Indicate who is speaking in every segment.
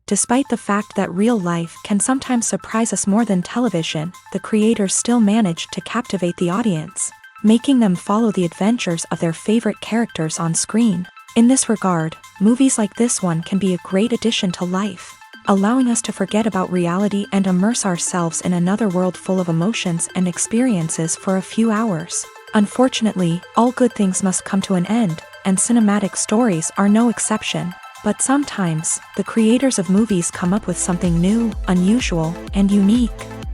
Speaker 1: Despite the fact that real life can sometimes surprise us more than television, the creators still manage to captivate the audience, making them follow the adventures of their favorite characters on screen. In this regard, movies like this one can be a great addition to life, allowing us to forget about reality and immerse ourselves in another world full of emotions and experiences for a few hours. Unfortunately, all good things must come to an end, and cinematic stories are no exception. But sometimes, the creators of movies come up with something new, unusual, and unique.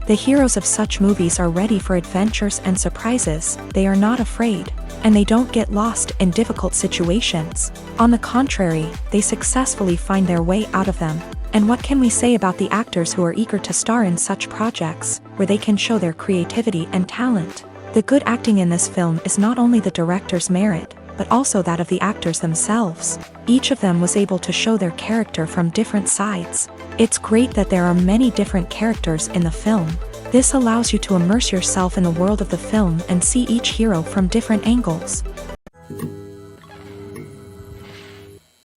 Speaker 1: The heroes of such movies are ready for adventures and surprises, they are not afraid, and they don't get lost in difficult situations. On the contrary, they successfully find their way out of them. And what can we say about the actors who are eager to star in such projects, where they can show their creativity and talent? The good acting in this film is not only the director's merit, but also that of the actors themselves. Each of them was able to show their character from different sides. It's great that there are many different characters in the film. This allows you to immerse yourself in the world of the film and see each hero from different angles.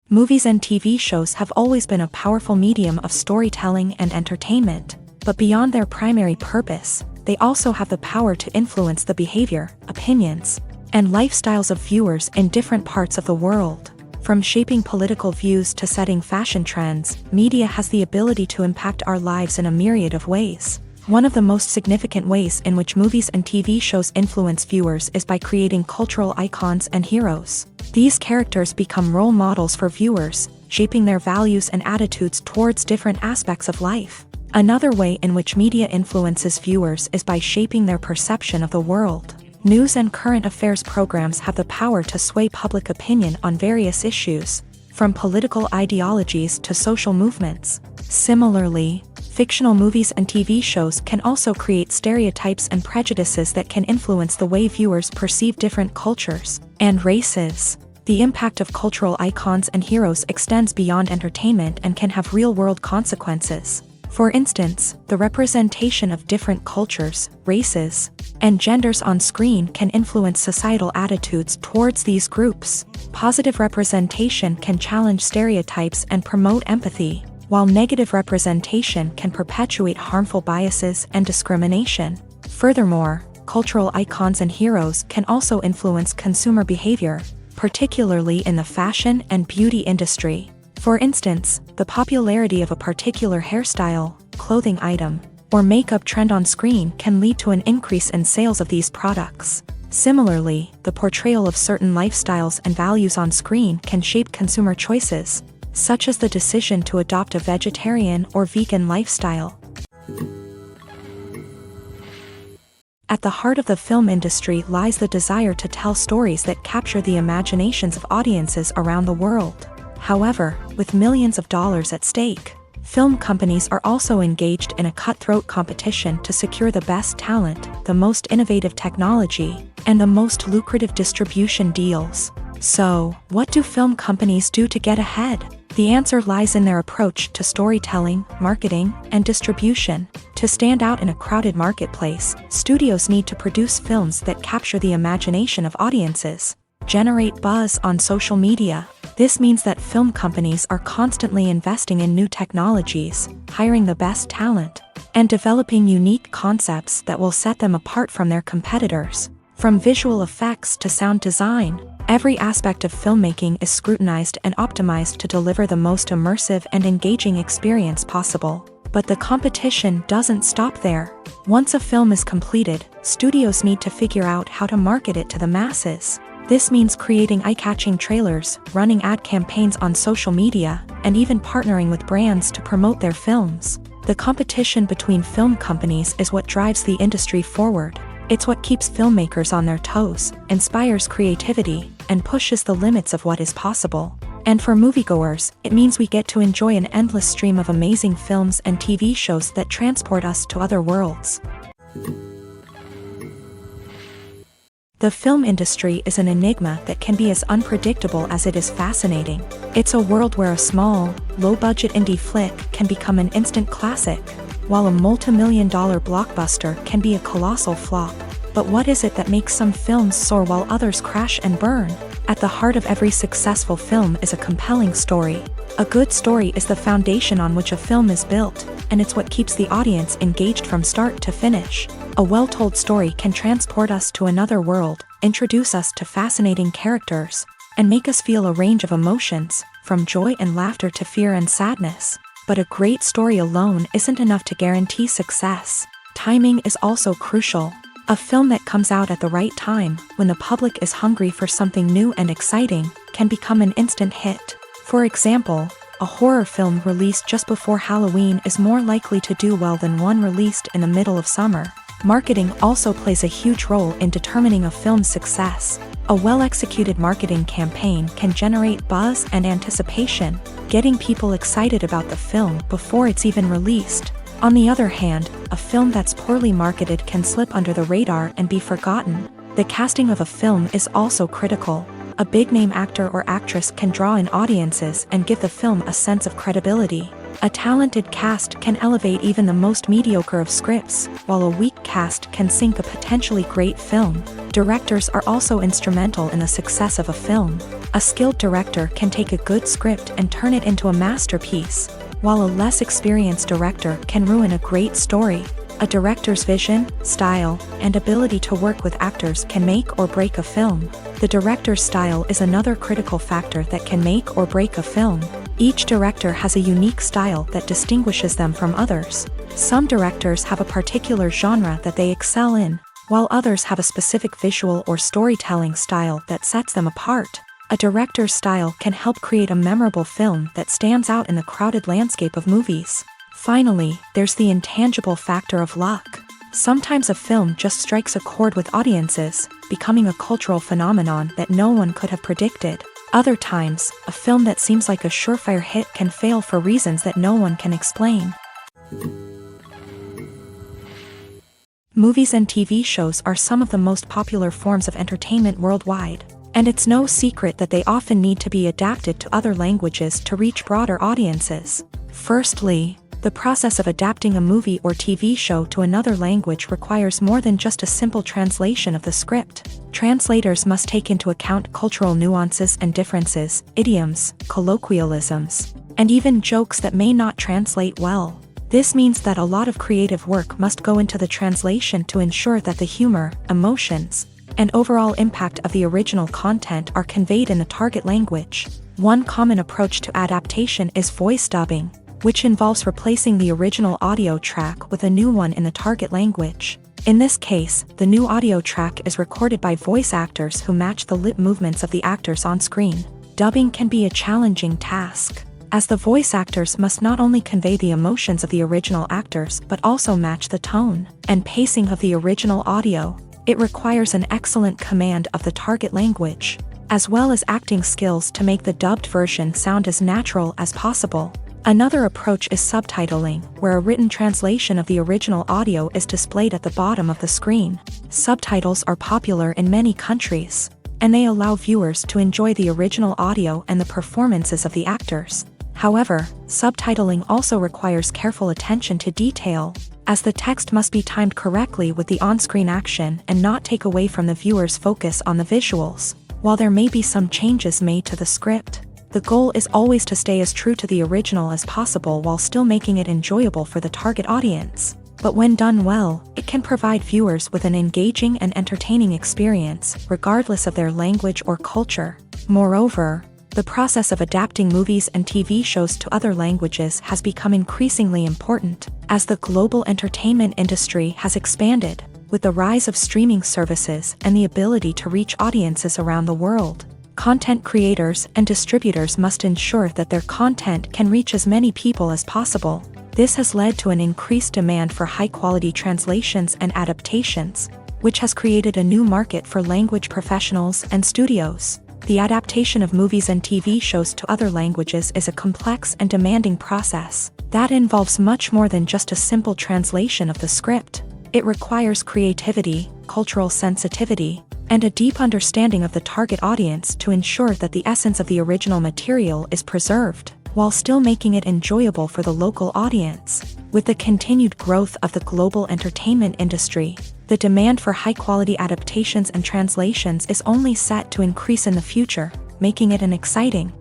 Speaker 1: Movies and TV shows have always been a powerful medium of storytelling and entertainment, but beyond their primary purpose, they also have the power to influence the behavior, opinions, and lifestyles of viewers in different parts of the world. From shaping political views to setting fashion trends, media has the ability to impact our lives in a myriad of ways. One of the most significant ways in which movies and TV shows influence viewers is by creating cultural icons and heroes. These characters become role models for viewers, shaping their values and attitudes towards different aspects of life. Another way in which media influences viewers is by shaping their perception of the world. News and current affairs programs have the power to sway public opinion on various issues, from political ideologies to social movements. Similarly, fictional movies and TV shows can also create stereotypes and prejudices that can influence the way viewers perceive different cultures and races. The impact of cultural icons and heroes extends beyond entertainment and can have real-world consequences. For instance, the representation of different cultures, races, and genders on screen can influence societal attitudes towards these groups. Positive representation can challenge stereotypes and promote empathy, while negative representation can perpetuate harmful biases and discrimination. Furthermore, cultural icons and heroes can also influence consumer behavior, particularly in the fashion and beauty industry. For instance, the popularity of a particular hairstyle, clothing item, or makeup trend on screen can lead to an increase in sales of these products. Similarly, the portrayal of certain lifestyles and values on screen can shape consumer choices, such as the decision to adopt a vegetarian or vegan lifestyle. At the heart of the film industry lies the desire to tell stories that capture the imaginations of audiences around the world. However, with millions of dollars at stake, film companies are also engaged in a cutthroat competition to secure the best talent, the most innovative technology, and the most lucrative distribution deals. So, what do film companies do to get ahead? The answer lies in their approach to storytelling, marketing, and distribution. To stand out in a crowded marketplace, studios need to produce films that capture the imagination of audiences, generate buzz on social media. This means that film companies are constantly investing in new technologies, hiring the best talent, and developing unique concepts that will set them apart from their competitors. From visual effects to sound design, every aspect of filmmaking is scrutinized and optimized to deliver the most immersive and engaging experience possible. But the competition doesn't stop there. Once a film is completed, studios need to figure out how to market it to the masses. This means creating eye-catching trailers, running ad campaigns on social media, and even partnering with brands to promote their films. The competition between film companies is what drives the industry forward. It's what keeps filmmakers on their toes, inspires creativity, and pushes the limits of what is possible. And for moviegoers, it means we get to enjoy an endless stream of amazing films and TV shows that transport us to other worlds. The film industry is an enigma that can be as unpredictable as it is fascinating. It's a world where a small, low-budget indie flick can become an instant classic, while a multi-million-dollar blockbuster can be a colossal flop. But what is it that makes some films soar while others crash and burn? At the heart of every successful film is a compelling story. A good story is the foundation on which a film is built, and it's what keeps the audience engaged from start to finish. A well-told story can transport us to another world, introduce us to fascinating characters, and make us feel a range of emotions, from joy and laughter to fear and sadness. But a great story alone isn't enough to guarantee success. Timing is also crucial. A film that comes out at the right time, when the public is hungry for something new and exciting, can become an instant hit. For example, a horror film released just before Halloween is more likely to do well than one released in the middle of summer. Marketing also plays a huge role in determining a film's success. A well-executed marketing campaign can generate buzz and anticipation, getting people excited about the film before it's even released. On the other hand, a film that's poorly marketed can slip under the radar and be forgotten. The casting of a film is also critical. A big-name actor or actress can draw in audiences and give the film a sense of credibility. A talented cast can elevate even the most mediocre of scripts, while a weak cast can sink a potentially great film. Directors are also instrumental in the success of a film. A skilled director can take a good script and turn it into a masterpiece, while a less experienced director can ruin a great story. A director's vision, style, and ability to work with actors can make or break a film. The director's style is another critical factor that can make or break a film. Each director has a unique style that distinguishes them from others. Some directors have a particular genre that they excel in, while others have a specific visual or storytelling style that sets them apart. A director's style can help create a memorable film that stands out in the crowded landscape of movies. Finally, there's the intangible factor of luck. Sometimes a film just strikes a chord with audiences, becoming a cultural phenomenon that no one could have predicted. Other times, a film that seems like a surefire hit can fail for reasons that no one can explain. Movies and TV shows are some of the most popular forms of entertainment worldwide, and it's no secret that they often need to be adapted to other languages to reach broader audiences. Firstly, the process of adapting a movie or TV show to another language requires more than just a simple translation of the script. Translators must take into account cultural nuances and differences, idioms, colloquialisms, and even jokes that may not translate well. This means that a lot of creative work must go into the translation to ensure that the humor, emotions, and overall impact of the original content are conveyed in the target language. One common approach to adaptation is voice dubbing, which involves replacing the original audio track with a new one in the target language. In this case, the new audio track is recorded by voice actors who match the lip movements of the actors on screen. Dubbing can be a challenging task, as the voice actors must not only convey the emotions of the original actors but also match the tone and pacing of the original audio. It requires an excellent command of the target language, as well as acting skills to make the dubbed version sound as natural as possible. Another approach is subtitling, where a written translation of the original audio is displayed at the bottom of the screen. Subtitles are popular in many countries, and they allow viewers to enjoy the original audio and the performances of the actors. However, subtitling also requires careful attention to detail, as the text must be timed correctly with the on-screen action and not take away from the viewer's focus on the visuals. While there may be some changes made to the script, the goal is always to stay as true to the original as possible while still making it enjoyable for the target audience. But when done well, it can provide viewers with an engaging and entertaining experience, regardless of their language or culture. Moreover, the process of adapting movies and TV shows to other languages has become increasingly important, as the global entertainment industry has expanded, with the rise of streaming services and the ability to reach audiences around the world. Content creators and distributors must ensure that their content can reach as many people as possible. This has led to an increased demand for high-quality translations and adaptations, which has created a new market for language professionals and studios. The adaptation of movies and TV shows to other languages is a complex and demanding process that involves much more than just a simple translation of the script. It requires creativity, cultural sensitivity, and a deep understanding of the target audience to ensure that the essence of the original material is preserved, while still making it enjoyable for the local audience. With the continued growth of the global entertainment industry, the demand for high-quality adaptations and translations is only set to increase in the future, making it an exciting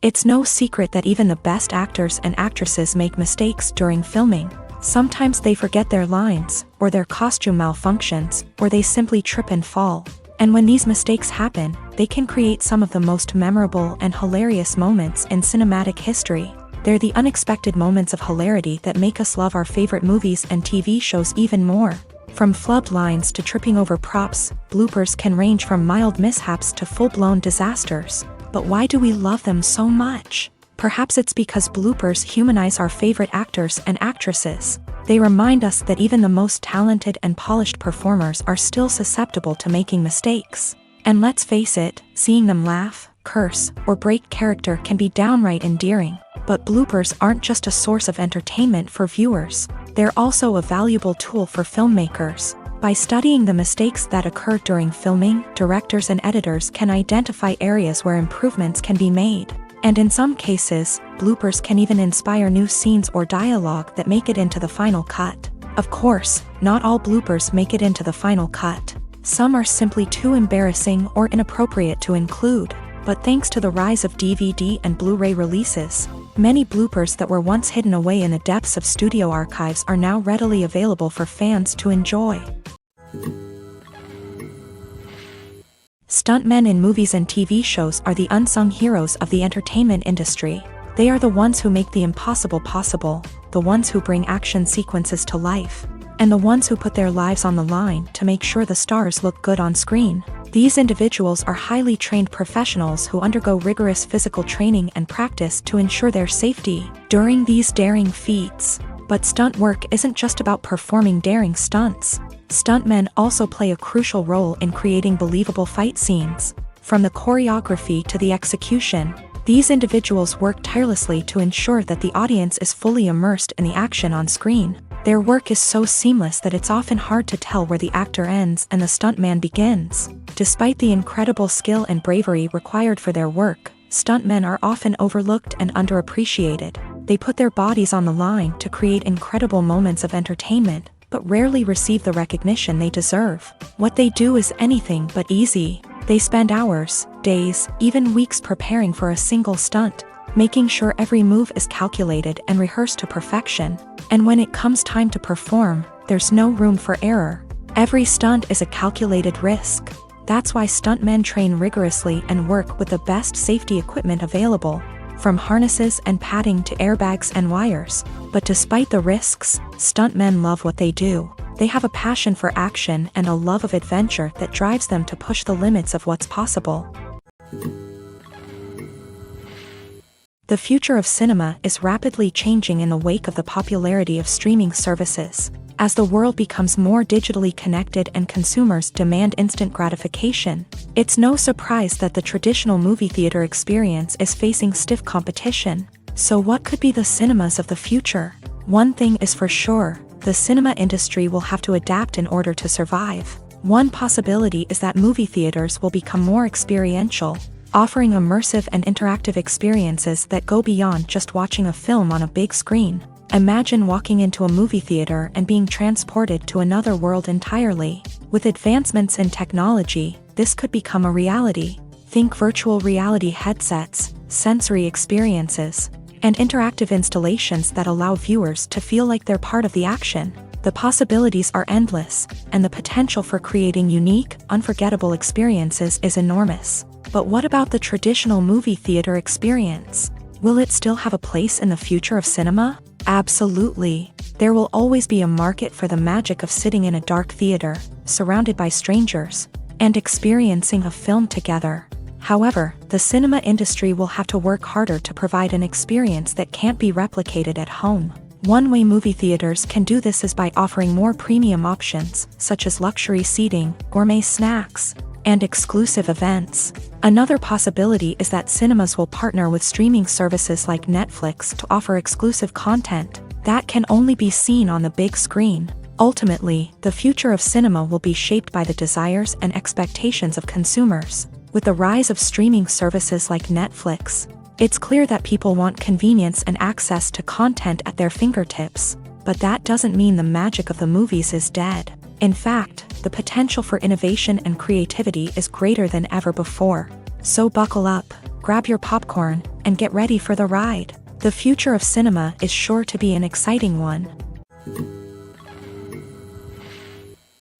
Speaker 1: It's no secret that even the best actors and actresses make mistakes during filming. Sometimes they forget their lines, or their costume malfunctions, or they simply trip and fall. And when these mistakes happen, they can create some of the most memorable and hilarious moments in cinematic history. They're the unexpected moments of hilarity that make us love our favorite movies and TV shows even more. From flubbed lines to tripping over props, bloopers can range from mild mishaps to full-blown disasters. But why do we love them so much? Perhaps it's because bloopers humanize our favorite actors and actresses. They remind us that even the most talented and polished performers are still susceptible to making mistakes. And let's face it, seeing them laugh, curse, or break character can be downright endearing. But bloopers aren't just a source of entertainment for viewers. They're also a valuable tool for filmmakers. By studying the mistakes that occur during filming, directors and editors can identify areas where improvements can be made. And in some cases, bloopers can even inspire new scenes or dialogue that make it into the final cut. Of course, not all bloopers make it into the final cut. Some are simply too embarrassing or inappropriate to include. But thanks to the rise of DVD and Blu-ray releases, many bloopers that were once hidden away in the depths of studio archives are now readily available for fans to enjoy. Stuntmen in movies and TV shows are the unsung heroes of the entertainment industry. They are the ones who make the impossible possible, the ones who bring action sequences to life, and the ones who put their lives on the line to make sure the stars look good on screen. These individuals are highly trained professionals who undergo rigorous physical training and practice to ensure their safety during these daring feats. But stunt work isn't just about performing daring stunts. Stuntmen also play a crucial role in creating believable fight scenes. From the choreography to the execution, these individuals work tirelessly to ensure that the audience is fully immersed in the action on screen. Their work is so seamless that it's often hard to tell where the actor ends and the stuntman begins. Despite the incredible skill and bravery required for their work, stuntmen are often overlooked and underappreciated. They put their bodies on the line to create incredible moments of entertainment, but rarely receive the recognition they deserve. What they do is anything but easy. They spend hours, days, even weeks preparing for a single stunt, making sure every move is calculated and rehearsed to perfection. And when it comes time to perform, there's no room for error. Every stunt is a calculated risk. That's why stuntmen train rigorously and work with the best safety equipment available, from harnesses and padding to airbags and wires. But despite the risks, stuntmen love what they do. They have a passion for action and a love of adventure that drives them to push the limits of what's possible. The future of cinema is rapidly changing in the wake of the popularity of streaming services. As the world becomes more digitally connected and consumers demand instant gratification, it's no surprise that the traditional movie theater experience is facing stiff competition. So what could be the cinemas of the future? One thing is for sure, the cinema industry will have to adapt in order to survive. One possibility is that movie theaters will become more experiential, offering immersive and interactive experiences that go beyond just watching a film on a big screen. Imagine walking into a movie theater and being transported to another world entirely. With advancements in technology, this could become a reality. Think virtual reality headsets, sensory experiences, and interactive installations that allow viewers to feel like they're part of the action. The possibilities are endless, and the potential for creating unique, unforgettable experiences is enormous. But what about the traditional movie theater experience? Will it still have a place in the future of cinema? Absolutely. There will always be a market for the magic of sitting in a dark theater, surrounded by strangers, and experiencing a film together. However, the cinema industry will have to work harder to provide an experience that can't be replicated at home. One way movie theaters can do this is by offering more premium options, such as luxury seating, gourmet snacks, and exclusive events. Another possibility is that cinemas will partner with streaming services like Netflix to offer exclusive content that can only be seen on the big screen. Ultimately, the future of cinema will be shaped by the desires and expectations of consumers. With the rise of streaming services like Netflix, it's clear that people want convenience and access to content at their fingertips. But that doesn't mean the magic of the movies is dead. In fact, the potential for innovation and creativity is greater than ever before. So buckle up, grab your popcorn, and get ready for the ride. The future of cinema is sure to be an exciting one.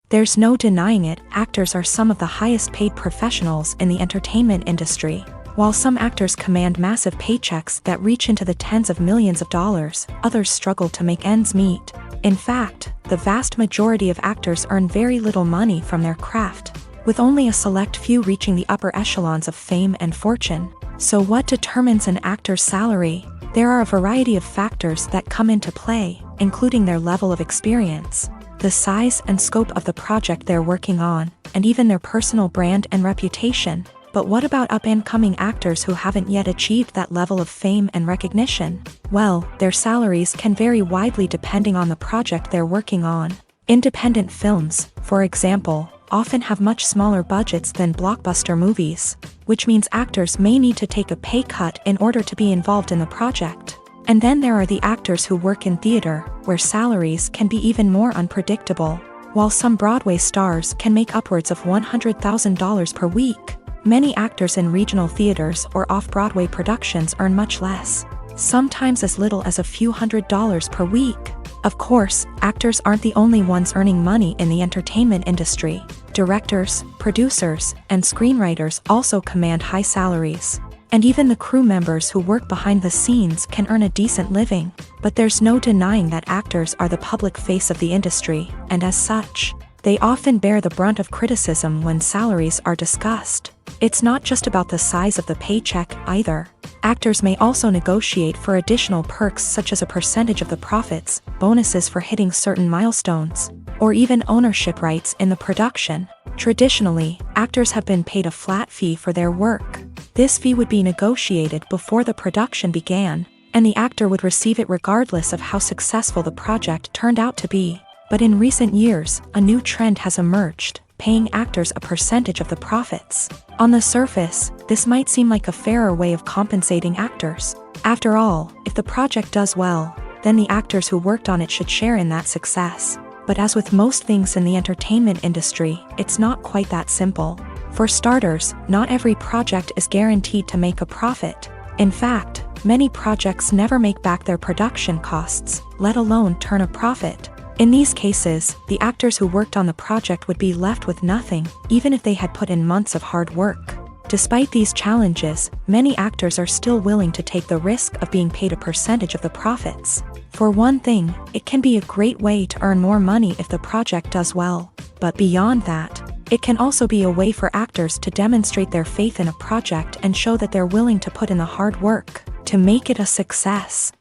Speaker 1: There's no denying it, actors are some of the highest paid professionals in the entertainment industry. While some actors command massive paychecks that reach into the tens of millions of dollars, others struggle to make ends meet. In fact, the vast majority of actors earn very little money from their craft, with only a select few reaching the upper echelons of fame and fortune. So what determines an actor's salary? There are a variety of factors that come into play, including their level of experience, the size and scope of the project they're working on, and even their personal brand and reputation. But what about up-and-coming actors who haven't yet achieved that level of fame and recognition? Well, their salaries can vary widely depending on the project they're working on. Independent films, for example, often have much smaller budgets than blockbuster movies, which means actors may need to take a pay cut in order to be involved in the project. And then there are the actors who work in theater, where salaries can be even more unpredictable. While some Broadway stars can make upwards of $100,000 per week, many actors in regional theaters or off-Broadway productions earn much less, sometimes as little as a few $100s per week. Of course, actors aren't the only ones earning money in the entertainment industry. Directors, producers, and screenwriters also command high salaries. And even the crew members who work behind the scenes can earn a decent living. But there's no denying that actors are the public face of the industry, and as such, they often bear the brunt of criticism when salaries are discussed. It's not just about the size of the paycheck either. Actors may also negotiate for additional perks such as a percentage of the profits, bonuses for hitting certain milestones, or even ownership rights in the production. Traditionally, actors have been paid a flat fee for their work. This fee would be negotiated before the production began, and the actor would receive it regardless of how successful the project turned out to be. But in recent years, a new trend has emerged, paying actors a percentage of the profits. On the surface, this might seem like a fairer way of compensating actors. After all, if the project does well, then the actors who worked on it should share in that success. But as with most things in the entertainment industry, it's not quite that simple. For starters, not every project is guaranteed to make a profit. In fact, many projects never make back their production costs, let alone turn a profit. In these cases, the actors who worked on the project would be left with nothing, even if they had put in months of hard work. Despite these challenges, many actors are still willing to take the risk of being paid a percentage of the profits. For one thing, it can be a great way to earn more money if the project does well. But beyond that, it can also be a way for actors to demonstrate their faith in a project and show that they're willing to put in the hard work to make it a success.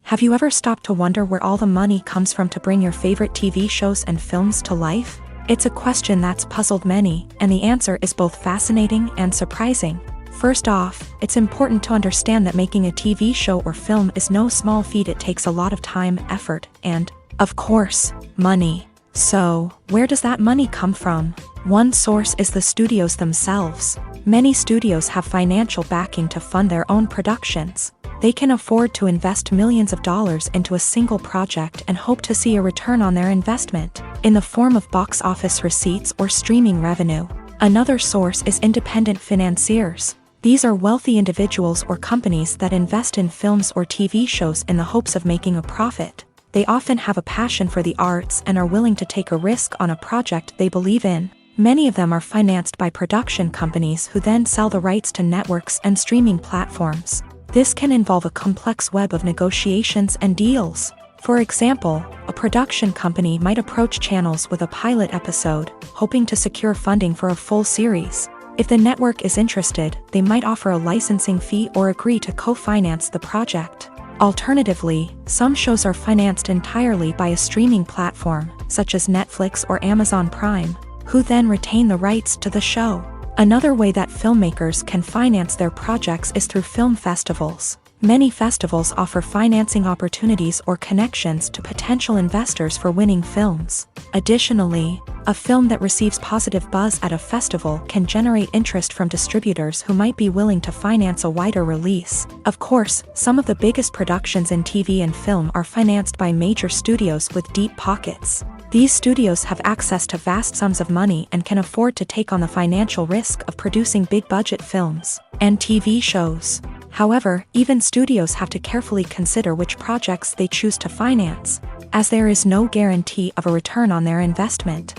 Speaker 1: Have you ever stopped to wonder where all the money comes from to bring your favorite TV shows and films to life? It's a question that's puzzled many, and the answer is both fascinating and surprising. First off, it's important to understand that making a TV show or film is no small feat. It takes a lot of time, effort, and, of course, money. So, where does that money come from? One source is the studios themselves. Many studios have financial backing to fund their own productions. They can afford to invest millions of dollars into a single project and hope to see a return on their investment, in the form of box office receipts or streaming revenue. Another source is independent financiers. These are wealthy individuals or companies that invest in films or TV shows in the hopes of making a profit. They often have a passion for the arts and are willing to take a risk on a project they believe in. Many of them are financed by production companies who then sell the rights to networks and streaming platforms. This can involve a complex web of negotiations and deals. For example, a production company might approach channels with a pilot episode, hoping to secure funding for a full series. If the network is interested, they might offer a licensing fee or agree to co-finance the project. Alternatively, some shows are financed entirely by a streaming platform, such as Netflix or Amazon Prime, who then retain the rights to the show. Another way that filmmakers can finance their projects is through film festivals. Many festivals offer financing opportunities or connections to potential investors for winning films. Additionally, a film that receives positive buzz at a festival can generate interest from distributors who might be willing to finance a wider release. Of course, some of the biggest productions in TV and film are financed by major studios with deep pockets. These studios have access to vast sums of money and can afford to take on the financial risk of producing big-budget films and TV shows. However, even studios have to carefully consider which projects they choose to finance, as there is no guarantee of a return on their investment.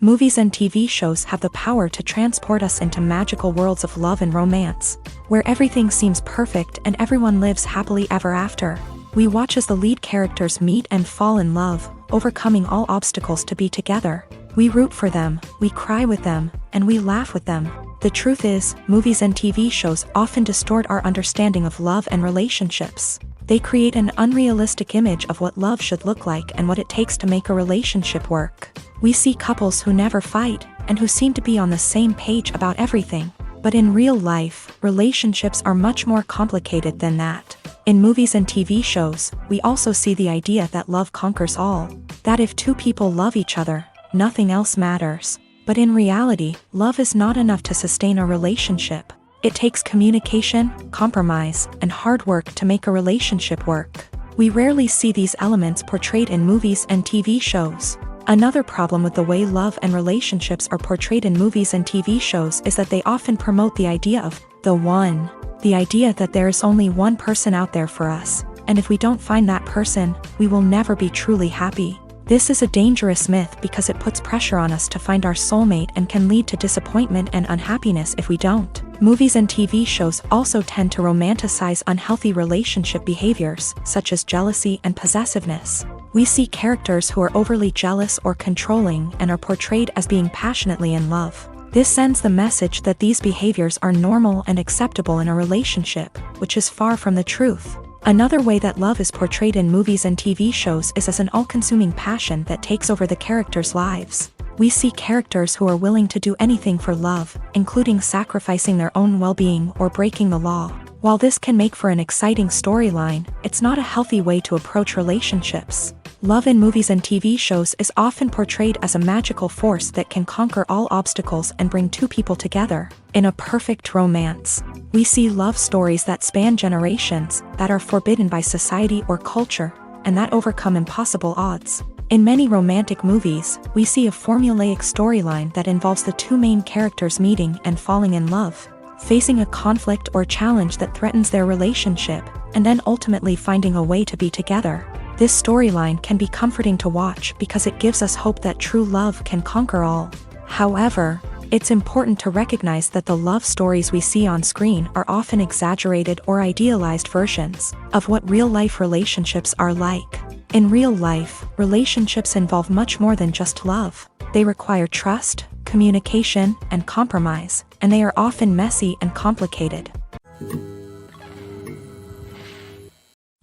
Speaker 1: Movies and TV shows have the power to transport us into magical worlds of love and romance, where everything seems perfect and everyone lives happily ever after. We watch as the lead characters meet and fall in love, overcoming all obstacles to be together. We root for them, we cry with them, and we laugh with them. The truth is, movies and TV shows often distort our understanding of love and relationships. They create an unrealistic image of what love should look like and what it takes to make a relationship work. We see couples who never fight, and who seem to be on the same page about everything. But in real life, relationships are much more complicated than that. In movies and TV shows, we also see the idea that love conquers all. That if two people love each other, nothing else matters. But in reality, love is not enough to sustain a relationship. It takes communication, compromise, and hard work to make a relationship work. We rarely see these elements portrayed in movies and TV shows. Another problem with the way love and relationships are portrayed in movies and TV shows is that they often promote the idea of the one. The idea that there is only one person out there for us, and if we don't find that person, we will never be truly happy. This is a dangerous myth because it puts pressure on us to find our soulmate and can lead to disappointment and unhappiness if we don't. Movies and TV shows also tend to romanticize unhealthy relationship behaviors, such as jealousy and possessiveness. We see characters who are overly jealous or controlling and are portrayed as being passionately in love. This sends the message that these behaviors are normal and acceptable in a relationship, which is far from the truth. Another way that love is portrayed in movies and TV shows is as an all-consuming passion that takes over the characters' lives. We see characters who are willing to do anything for love, including sacrificing their own well-being or breaking the law. While this can make for an exciting storyline, it's not a healthy way to approach relationships. Love in movies and TV shows is often portrayed as a magical force that can conquer all obstacles and bring two people together. In a perfect romance, we see love stories that span generations, that are forbidden by society or culture, and that overcome impossible odds. In many romantic movies, we see a formulaic storyline that involves the two main characters meeting and falling in love, facing a conflict or challenge that threatens their relationship, and then ultimately finding a way to be together. This storyline can be comforting to watch because it gives us hope that true love can conquer all. However, it's important to recognize that the love stories we see on screen are often exaggerated or idealized versions of what real-life relationships are like. In real life, relationships involve much more than just love. They require trust, communication, and compromise, and they are often messy and complicated.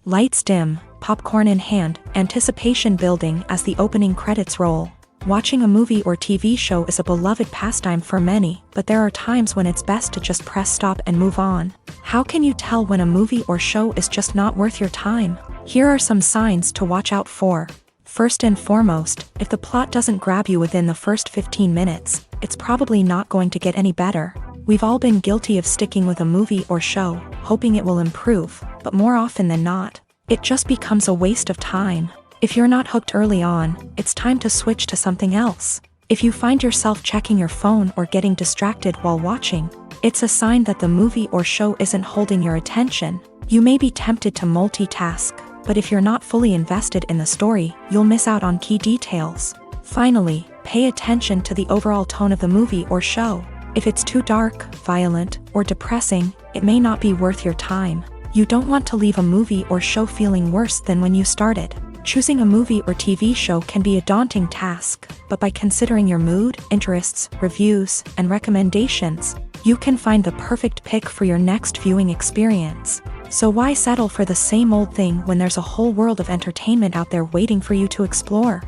Speaker 1: Lights dim, popcorn in hand, anticipation building as the opening credits roll. Watching a movie or TV show is a beloved pastime for many, but there are times when it's best to just press stop and move on. How can you tell when a movie or show is just not worth your time? Here are some signs to watch out for. First and foremost, if the plot doesn't grab you within the first 15 minutes, it's probably not going to get any better. We've all been guilty of sticking with a movie or show, hoping it will improve, but more often than not, it just becomes a waste of time. If you're not hooked early on, it's time to switch to something else. If you find yourself checking your phone or getting distracted while watching, it's a sign that the movie or show isn't holding your attention. You may be tempted to multitask, but if you're not fully invested in the story, you'll miss out on key details. Finally, pay attention to the overall tone of the movie or show. If it's too dark, violent, or depressing, it may not be worth your time. You don't want to leave a movie or show feeling worse than when you started. Choosing a movie or TV show can be a daunting task, but by considering your mood, interests, reviews, and recommendations, you can find the perfect pick for your next viewing experience. So why settle for the same old thing when there's a whole world of entertainment out there waiting for you to explore?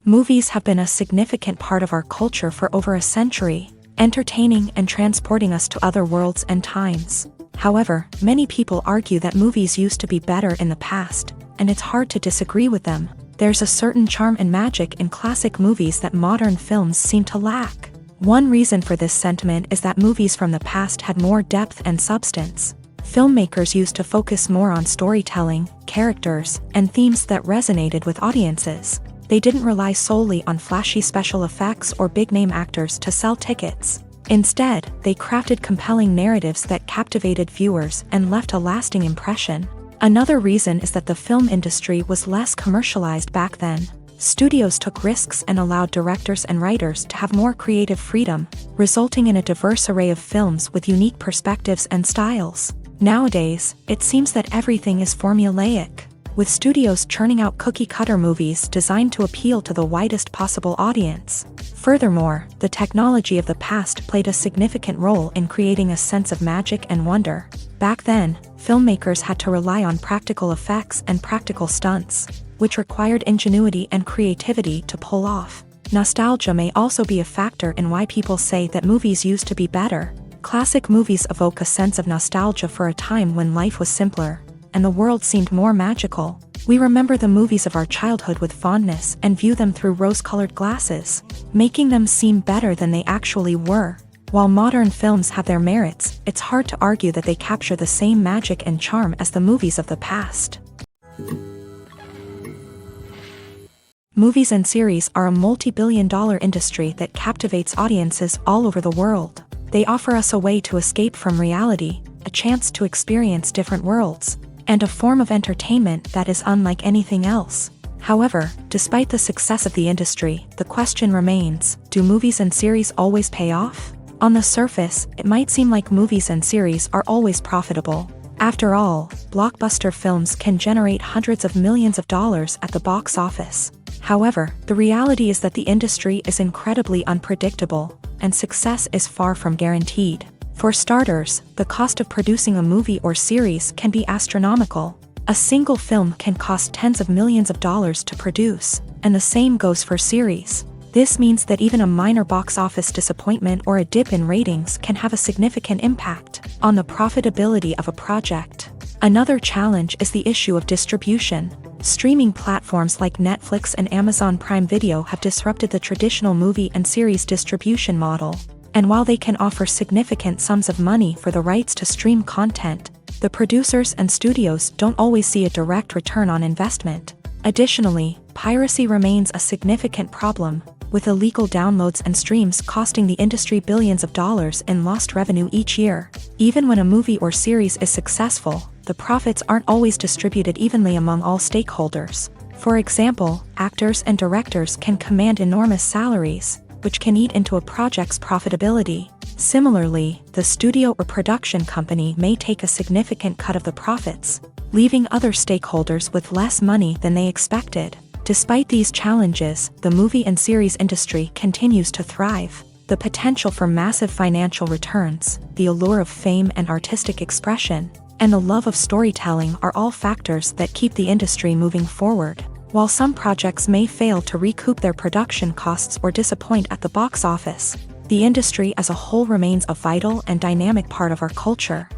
Speaker 1: Movies have been a significant part of our culture for over a century, entertaining and transporting us to other worlds and times. However, many people argue that movies used to be better in the past, and it's hard to disagree with them. There's a certain charm and magic in classic movies that modern films seem to lack. One reason for this sentiment is that movies from the past had more depth and substance. filmmakers used to focus more on storytelling, characters, and themes that resonated with audiences. They didn't rely solely on flashy special effects or big-name actors to sell tickets. Instead, they crafted compelling narratives that captivated viewers and left a lasting impression. Another reason is that the film industry was less commercialized back then. Studios took risks and allowed directors and writers to have more creative freedom, resulting in a diverse array of films with unique perspectives and styles. Nowadays, it seems that everything is formulaic, with studios churning out cookie-cutter movies designed to appeal to the widest possible audience. Furthermore, the technology of the past played a significant role in creating a sense of magic and wonder. Back then, filmmakers had to rely on practical effects and practical stunts, which required ingenuity and creativity to pull off. Nostalgia may also be a factor in why people say that movies used to be better. Classic movies evoke a sense of nostalgia for a time when life was simpler, and the world seemed more magical. We remember the movies of our childhood with fondness and view them through rose-colored glasses, making them seem better than they actually were. While modern films have their merits, it's hard to argue that they capture the same magic and charm as the movies of the past. Movies and series are a multi-billion-dollar industry that captivates audiences all over the world. They offer us a way to escape from reality, a chance to experience different worlds, and a form of entertainment that is unlike anything else. However, despite the success of the industry, the question remains, do movies and series always pay off? On the surface, it might seem like movies and series are always profitable. After all, blockbuster films can generate hundreds of millions of dollars at the box office. However, the reality is that the industry is incredibly unpredictable, and success is far from guaranteed. For starters, the cost of producing a movie or series can be astronomical. A single film can cost tens of millions of dollars to produce, and the same goes for series. This means that even a minor box office disappointment or a dip in ratings can have a significant impact on the profitability of a project. Another challenge is the issue of distribution. Streaming platforms like Netflix and Amazon Prime Video have disrupted the traditional movie and series distribution model. And while they can offer significant sums of money for the rights to stream content, the producers and studios don't always see a direct return on investment. Additionally, piracy remains a significant problem, with illegal downloads and streams costing the industry billions of dollars in lost revenue each year. Even when a movie or series is successful, the profits aren't always distributed evenly among all stakeholders. For example, actors and directors can command enormous salaries, which can eat into a project's profitability. Similarly, the studio or production company may take a significant cut of the profits, leaving other stakeholders with less money than they expected. Despite these challenges, the movie and series industry continues to thrive. The potential for massive financial returns, the allure of fame and artistic expression, and the love of storytelling are all factors that keep the industry moving forward. While some projects may fail to recoup their production costs or disappoint at the box office, the industry as a whole remains a vital and dynamic part of our culture.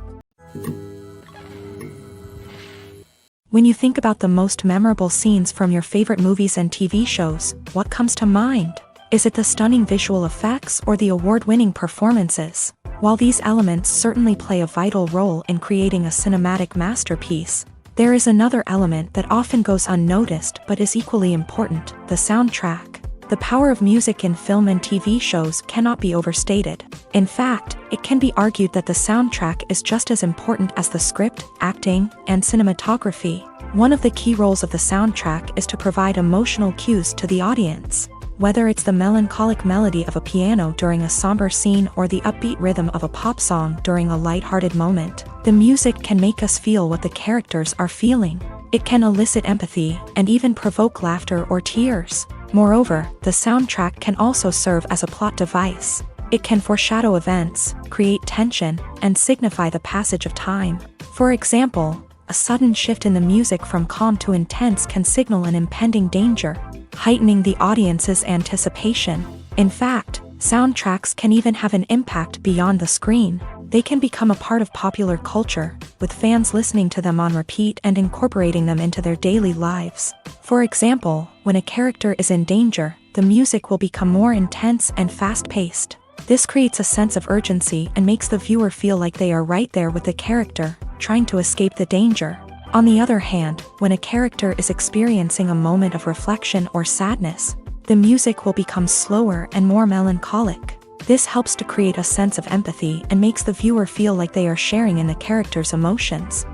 Speaker 1: When you think about the most memorable scenes from your favorite movies and TV shows, what comes to mind? Is it the stunning visual effects or the award-winning performances? While these elements certainly play a vital role in creating a cinematic masterpiece, there is another element that often goes unnoticed but is equally important: the soundtrack. The power of music in film and TV shows cannot be overstated. In fact, it can be argued that the soundtrack is just as important as the script, acting, and cinematography. One of the key roles of the soundtrack is to provide emotional cues to the audience. Whether it's the melancholic melody of a piano during a somber scene or the upbeat rhythm of a pop song during a lighthearted moment, the music can make us feel what the characters are feeling. It can elicit empathy and even provoke laughter or tears. Moreover, the soundtrack can also serve as a plot device. It can foreshadow events, create tension, and signify the passage of time. For example, a sudden shift in the music from calm to intense can signal an impending danger, heightening the audience's anticipation. In fact, soundtracks can even have an impact beyond the screen. They can become a part of popular culture, with fans listening to them on repeat and incorporating them into their daily lives. For example, when a character is in danger, the music will become more intense and fast-paced. This creates a sense of urgency and makes the viewer feel like they are right there with the character. trying to escape the danger. On the other hand, when a character is experiencing a moment of reflection or sadness, the music will become slower and more melancholic. This helps to create a sense of empathy and makes the viewer feel like they are sharing in the character's emotions.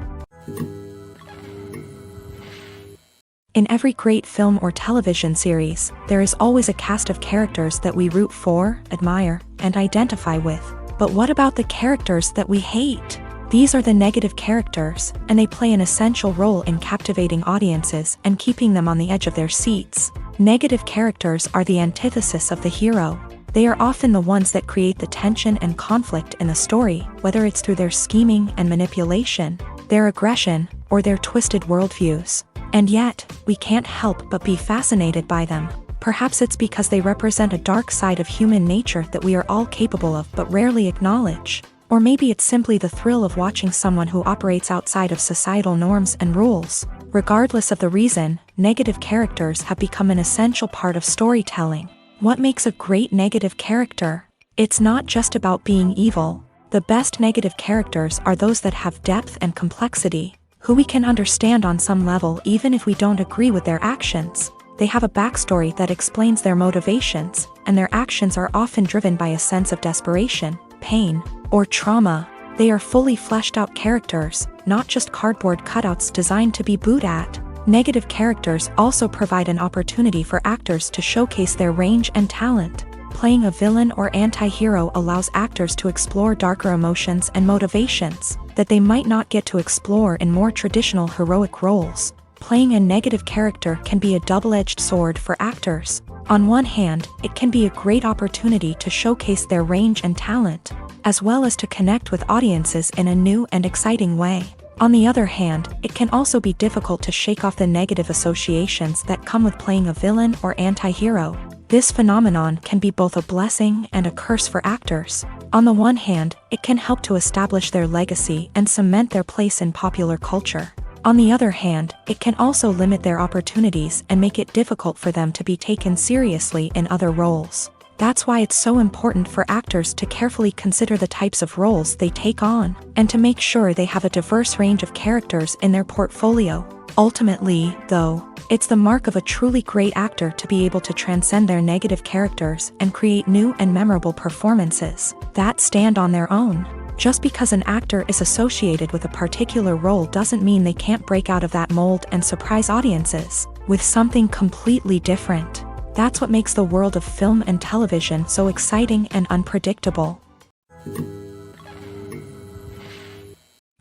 Speaker 1: In every great film or television series, there is always a cast of characters that we root for, admire, and identify with. But what about the characters that we hate? These are the negative characters, and they play an essential role in captivating audiences and keeping them on the edge of their seats. Negative characters are the antithesis of the hero. They are often the ones that create the tension and conflict in the story, whether it's through their scheming and manipulation, their aggression, or their twisted worldviews. And yet, we can't help but be fascinated by them. Perhaps it's because they represent a dark side of human nature that we are all capable of but rarely acknowledge. Or maybe it's simply the thrill of watching someone who operates outside of societal norms and rules. Regardless of the reason, negative characters have become an essential part of storytelling. What makes a great negative character? It's not just about being evil. The best negative characters are those that have depth and complexity, who we can understand on some level even if we don't agree with their actions. They have a backstory that explains their motivations, and their actions are often driven by a sense of desperation, pain, or trauma. They are fully fleshed out characters, not just cardboard cutouts designed to be booed at. Negative characters also provide an opportunity for actors to showcase their range and talent. Playing a villain or anti-hero allows actors to explore darker emotions and motivations that they might not get to explore in more traditional heroic roles. Playing a negative character can be a double-edged sword for actors. On one hand, it can be a great opportunity to showcase their range and talent, as well as to connect with audiences in a new and exciting way. On the other hand, it can also be difficult to shake off the negative associations that come with playing a villain or anti-hero. This phenomenon can be both a blessing and a curse for actors. On the one hand, it can help to establish their legacy and cement their place in popular culture. On the other hand, it can also limit their opportunities and make it difficult for them to be taken seriously in other roles. That's why it's so important for actors to carefully consider the types of roles they take on, and to make sure they have a diverse range of characters in their portfolio. Ultimately, though, it's the mark of a truly great actor to be able to transcend their negative characters and create new and memorable performances that stand on their own. Just because an actor is associated with a particular role doesn't mean they can't break out of that mold and surprise audiences with something completely different. That's what makes the world of film and television so exciting and unpredictable.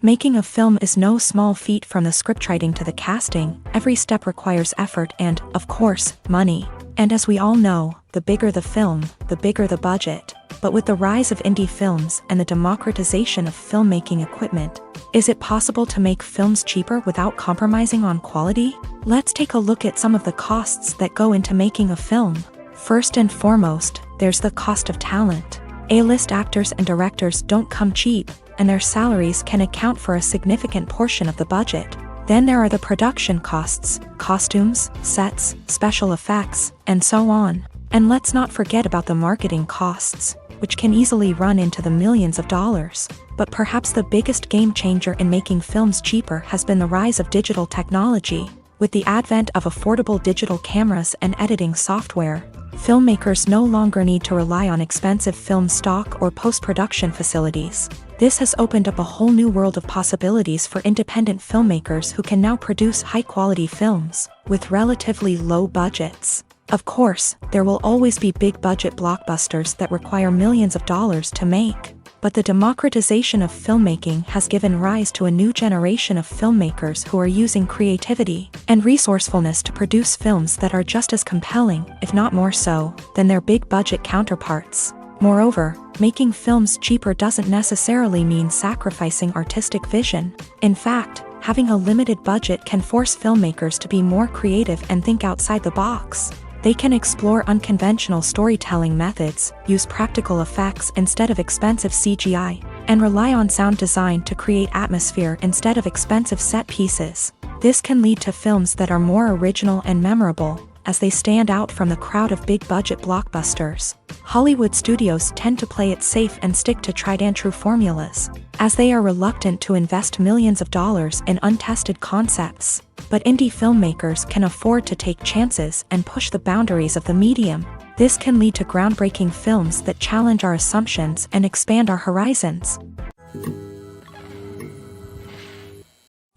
Speaker 1: Making a film is no small feat. From the scriptwriting to the casting, every step requires effort and, of course, money. And as we all know, the bigger the film, the bigger the budget. But with the rise of indie films and the democratization of filmmaking equipment, is it possible to make films cheaper without compromising on quality? Let's take a look at some of the costs that go into making a film. First and foremost, there's the cost of talent. A-list actors and directors don't come cheap, and their salaries can account for a significant portion of the budget. Then there are the production costs, costumes, sets, special effects, and so on. And let's not forget about the marketing costs, which can easily run into the millions of dollars. But perhaps the biggest game changer in making films cheaper has been the rise of digital technology. With the advent of affordable digital cameras and editing software, filmmakers no longer need to rely on expensive film stock or post-production facilities. This has opened up a whole new world of possibilities for independent filmmakers who can now produce high-quality films with relatively low budgets. Of course, there will always be big-budget blockbusters that require millions of dollars to make. But the democratization of filmmaking has given rise to a new generation of filmmakers who are using creativity and resourcefulness to produce films that are just as compelling, if not more so, than their big-budget counterparts. Moreover, making films cheaper doesn't necessarily mean sacrificing artistic vision. In fact, having a limited budget can force filmmakers to be more creative and think outside the box. They can explore unconventional storytelling methods, use practical effects instead of expensive CGI, and rely on sound design to create atmosphere instead of expensive set pieces. This can lead to films that are more original and memorable, as they stand out from the crowd of big-budget blockbusters. Hollywood studios tend to play it safe and stick to tried-and-true formulas, as they are reluctant to invest millions of dollars in untested concepts. But indie filmmakers can afford to take chances and push the boundaries of the medium. This can lead to groundbreaking films that challenge our assumptions and expand our horizons.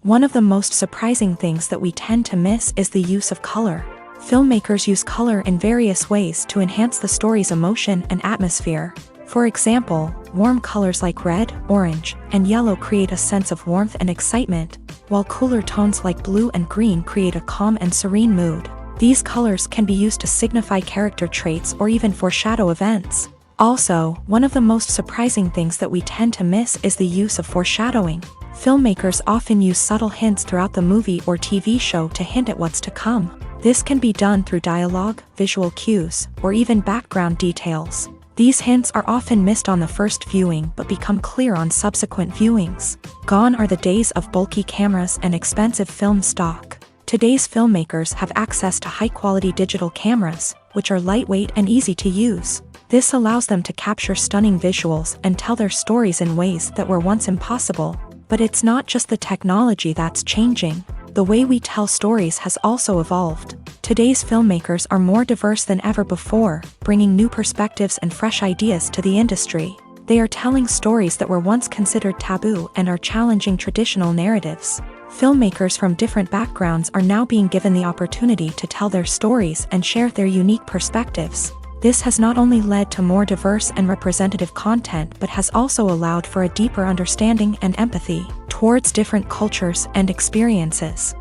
Speaker 1: One of the most surprising things that we tend to miss is the use of color. Filmmakers use color in various ways to enhance the story's emotion and atmosphere. For example, warm colors like red, orange, and yellow create a sense of warmth and excitement, while cooler tones like blue and green create a calm and serene mood. These colors can be used to signify character traits or even foreshadow events. Also, one of the most surprising things that we tend to miss is the use of foreshadowing. Filmmakers often use subtle hints throughout the movie or TV show to hint at what's to come. This can be done through dialogue, visual cues, or even background details. These hints are often missed on the first viewing but become clear on subsequent viewings. Gone are the days of bulky cameras and expensive film stock. Today's filmmakers have access to high-quality digital cameras, which are lightweight and easy to use. This allows them to capture stunning visuals and tell their stories in ways that were once impossible. But it's not just the technology that's changing. The way we tell stories has also evolved. Today's filmmakers are more diverse than ever before, bringing new perspectives and fresh ideas to the industry. They are telling stories that were once considered taboo and are challenging traditional narratives. Filmmakers from different backgrounds are now being given the opportunity to tell their stories and share their unique perspectives. This has not only led to more diverse and representative content but has also allowed for a deeper understanding and empathy towards different cultures and experiences.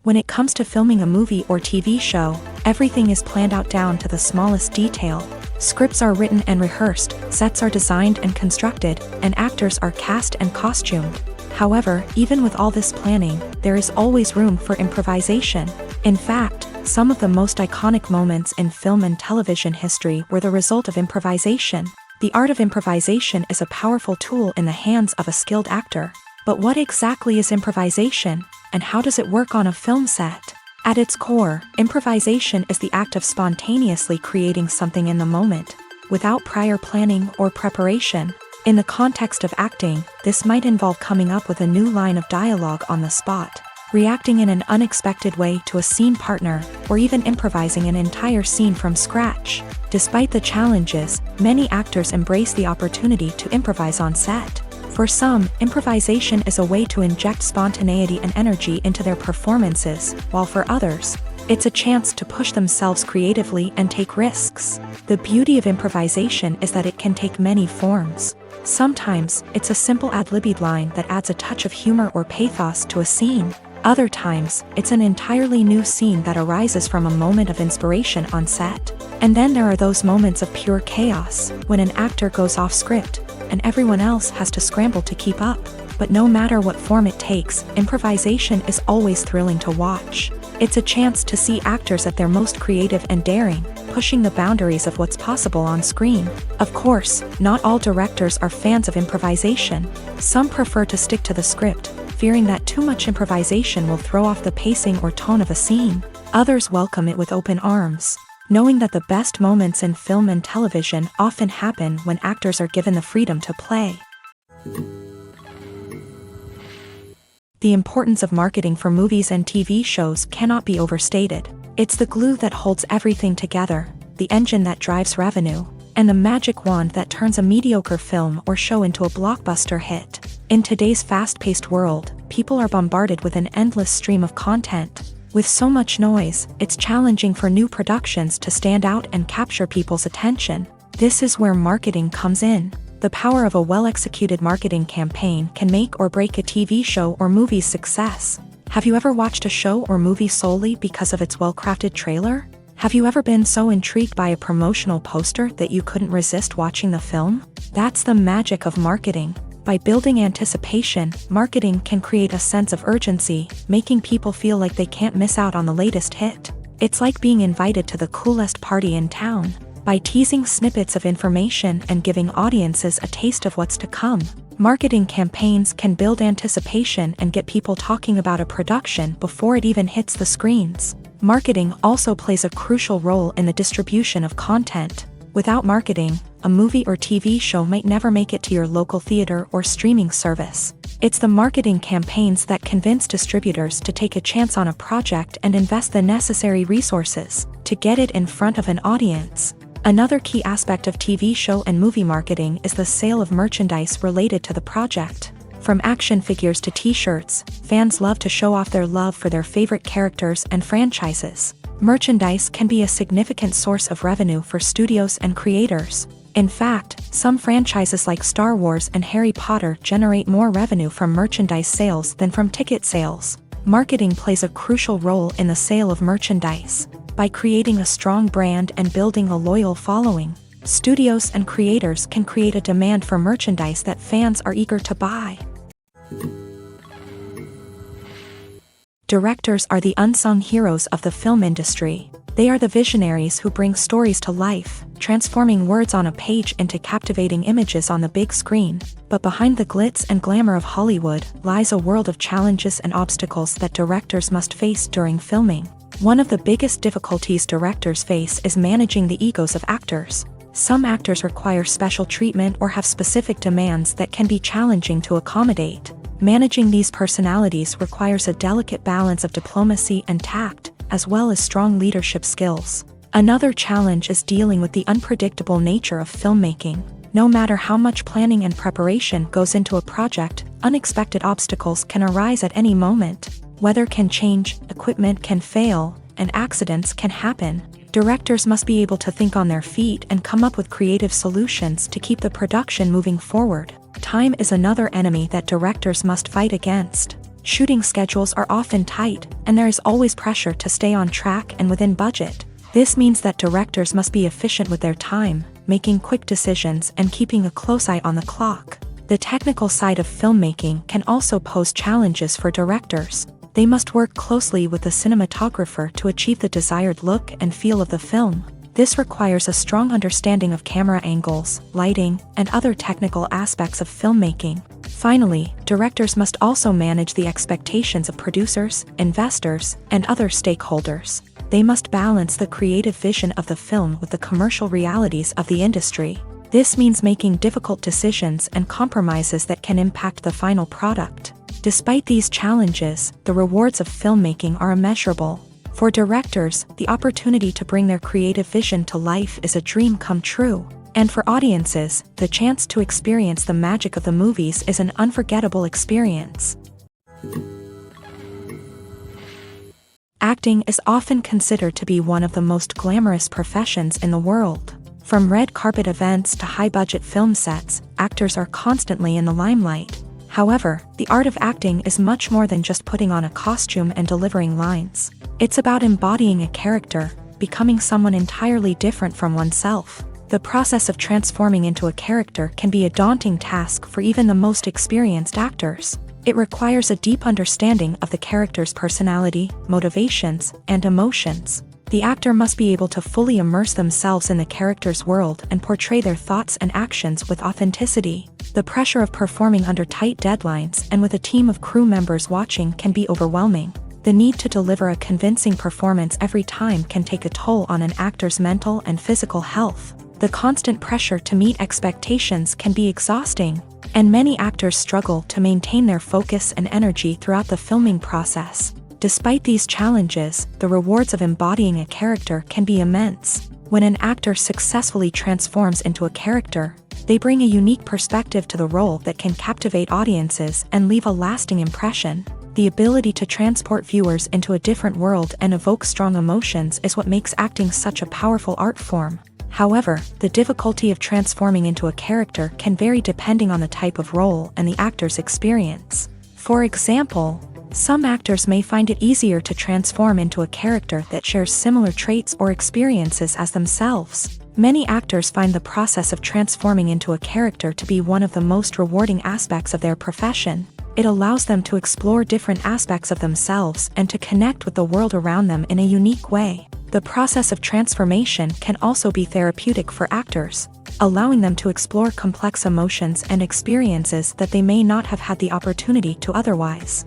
Speaker 1: When it comes to filming a movie or TV show, everything is planned out down to the smallest detail. Scripts are written and rehearsed, sets are designed and constructed, and actors are cast and costumed. However, even with all this planning, there is always room for improvisation. In fact, some of the most iconic moments in film and television history were the result of improvisation. The art of improvisation is a powerful tool in the hands of a skilled actor. But what exactly is improvisation, and how does it work on a film set? At its core, improvisation is the act of spontaneously creating something in the moment, without prior planning or preparation. In the context of acting, this might involve coming up with a new line of dialogue on the spot, reacting in an unexpected way to a scene partner, or even improvising an entire scene from scratch. Despite the challenges, many actors embrace the opportunity to improvise on set. For some, improvisation is a way to inject spontaneity and energy into their performances, while for others, it's a chance to push themselves creatively and take risks. The beauty of improvisation is that it can take many forms. Sometimes, it's a simple ad-libbed line that adds a touch of humor or pathos to a scene. Other times, it's an entirely new scene that arises from a moment of inspiration on set. And then there are those moments of pure chaos, when an actor goes off script, and everyone else has to scramble to keep up. But no matter what form it takes, improvisation is always thrilling to watch. It's a chance to see actors at their most creative and daring, pushing the boundaries of what's possible on screen. Of course, not all directors are fans of improvisation. Some prefer to stick to the script, fearing that too much improvisation will throw off the pacing or tone of a scene. Others welcome it with open arms, knowing that the best moments in film and television often happen when actors are given the freedom to play. The importance of marketing for movies and TV shows cannot be overstated. It's the glue that holds everything together, the engine that drives revenue, and the magic wand that turns a mediocre film or show into a blockbuster hit. In today's fast-paced world, people are bombarded with an endless stream of content. With so much noise, it's challenging for new productions to stand out and capture people's attention. This is where marketing comes in. The power of a well-executed marketing campaign can make or break a TV show or movie's success. Have you ever watched a show or movie solely because of its well-crafted trailer? Have you ever been so intrigued by a promotional poster that you couldn't resist watching the film? That's the magic of marketing. By building anticipation, marketing can create a sense of urgency, making people feel like they can't miss out on the latest hit. It's like being invited to the coolest party in town. By teasing snippets of information and giving audiences a taste of what's to come, Marketing campaigns can build anticipation and get people talking about a production before it even hits the screens. Marketing also plays a crucial role in the distribution of content. Without marketing, a movie or TV show might never make it to your local theater or streaming service. It's the marketing campaigns that convince distributors to take a chance on a project and invest the necessary resources to get it in front of an audience. Another key aspect of TV show and movie marketing is the sale of merchandise related to the project. From action figures to t-shirts, fans love to show off their love for their favorite characters and franchises. Merchandise can be a significant source of revenue for studios and creators. In fact, some franchises like Star Wars and Harry Potter generate more revenue from merchandise sales than from ticket sales. Marketing plays a crucial role in the sale of merchandise. By creating a strong brand and building a loyal following, studios and creators can create a demand for merchandise that fans are eager to buy. Directors are the unsung heroes of the film industry. They are the visionaries who bring stories to life, transforming words on a page into captivating images on the big screen. But behind the glitz and glamour of Hollywood lies a world of challenges and obstacles that directors must face during filming. One of the biggest difficulties directors face is managing the egos of actors. Some actors require special treatment or have specific demands that can be challenging to accommodate. Managing these personalities requires a delicate balance of diplomacy and tact, as well as strong leadership skills. Another challenge is dealing with the unpredictable nature of filmmaking. No matter how much planning and preparation goes into a project, unexpected obstacles can arise at any moment. Weather can change, equipment can fail, and accidents can happen. Directors must be able to think on their feet and come up with creative solutions to keep the production moving forward. Time is another enemy that directors must fight against. Shooting schedules are often tight, and there is always pressure to stay on track and within budget. This means that directors must be efficient with their time, making quick decisions and keeping a close eye on the clock. The technical side of filmmaking can also pose challenges for directors. They must work closely with the cinematographer to achieve the desired look and feel of the film. This requires a strong understanding of camera angles, lighting, and other technical aspects of filmmaking. Finally, directors must also manage the expectations of producers, investors, and other stakeholders. They must balance the creative vision of the film with the commercial realities of the industry. This means making difficult decisions and compromises that can impact the final product. Despite these challenges, the rewards of filmmaking are immeasurable. For directors, the opportunity to bring their creative vision to life is a dream come true. And for audiences, the chance to experience the magic of the movies is an unforgettable experience. Acting is often considered to be one of the most glamorous professions in the world. From red carpet events to high-budget film sets, actors are constantly in the limelight. However, the art of acting is much more than just putting on a costume and delivering lines. It's about embodying a character, becoming someone entirely different from oneself. The process of transforming into a character can be a daunting task for even the most experienced actors. It requires a deep understanding of the character's personality, motivations, and emotions. The actor must be able to fully immerse themselves in the character's world and portray their thoughts and actions with authenticity. The pressure of performing under tight deadlines and with a team of crew members watching can be overwhelming. The need to deliver a convincing performance every time can take a toll on an actor's mental and physical health. The constant pressure to meet expectations can be exhausting, and many actors struggle to maintain their focus and energy throughout the filming process. Despite these challenges, the rewards of embodying a character can be immense. When an actor successfully transforms into a character, they bring a unique perspective to the role that can captivate audiences and leave a lasting impression. The ability to transport viewers into a different world and evoke strong emotions is what makes acting such a powerful art form. However, the difficulty of transforming into a character can vary depending on the type of role and the actor's experience. For example, some actors may find it easier to transform into a character that shares similar traits or experiences as themselves. Many actors find the process of transforming into a character to be one of the most rewarding aspects of their profession. It allows them to explore different aspects of themselves and to connect with the world around them in a unique way. The process of transformation can also be therapeutic for actors. allowing them to explore complex emotions and experiences that they may not have had the opportunity to otherwise.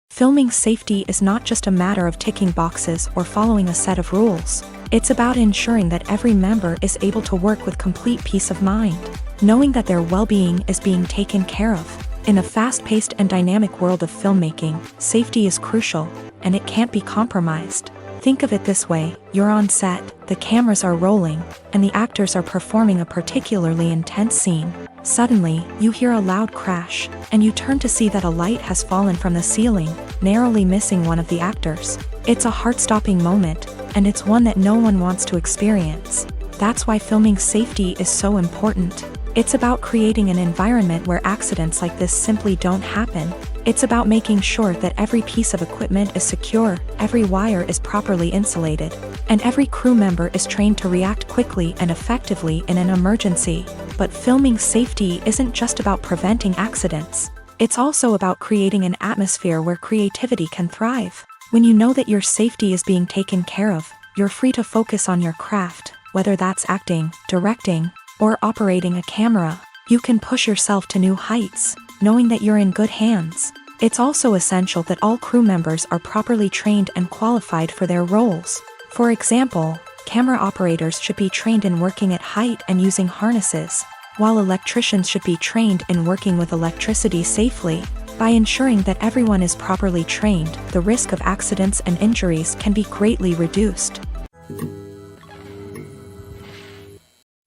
Speaker 1: Filming safety is not just a matter of ticking boxes or following a set of rules. It's about ensuring that every member is able to work with complete peace of mind, knowing that their well-being is being taken care of. In a fast-paced and dynamic world of filmmaking, safety is crucial, and it can't be compromised. Think of it this way: you're on set, the cameras are rolling, and the actors are performing a particularly intense scene. Suddenly, you hear a loud crash, and you turn to see that a light has fallen from the ceiling, narrowly missing one of the actors. It's a heart-stopping moment, and it's one that no one wants to experience. That's why filming safety is so important. It's about creating an environment where accidents like this simply don't happen. It's about making sure that every piece of equipment is secure, every wire is properly insulated, and every crew member is trained to react quickly and effectively in an emergency. But filming safety isn't just about preventing accidents. It's also about creating an atmosphere where creativity can thrive. When you know that your safety is being taken care of, you're free to focus on your craft, whether that's acting, directing, or operating a camera. You can push yourself to new heights, knowing that you're in good hands. It's also essential that all crew members are properly trained and qualified for their roles. For example, camera operators should be trained in working at height and using harnesses, while electricians should be trained in working with electricity safely. By ensuring that everyone is properly trained, the risk of accidents and injuries can be greatly reduced.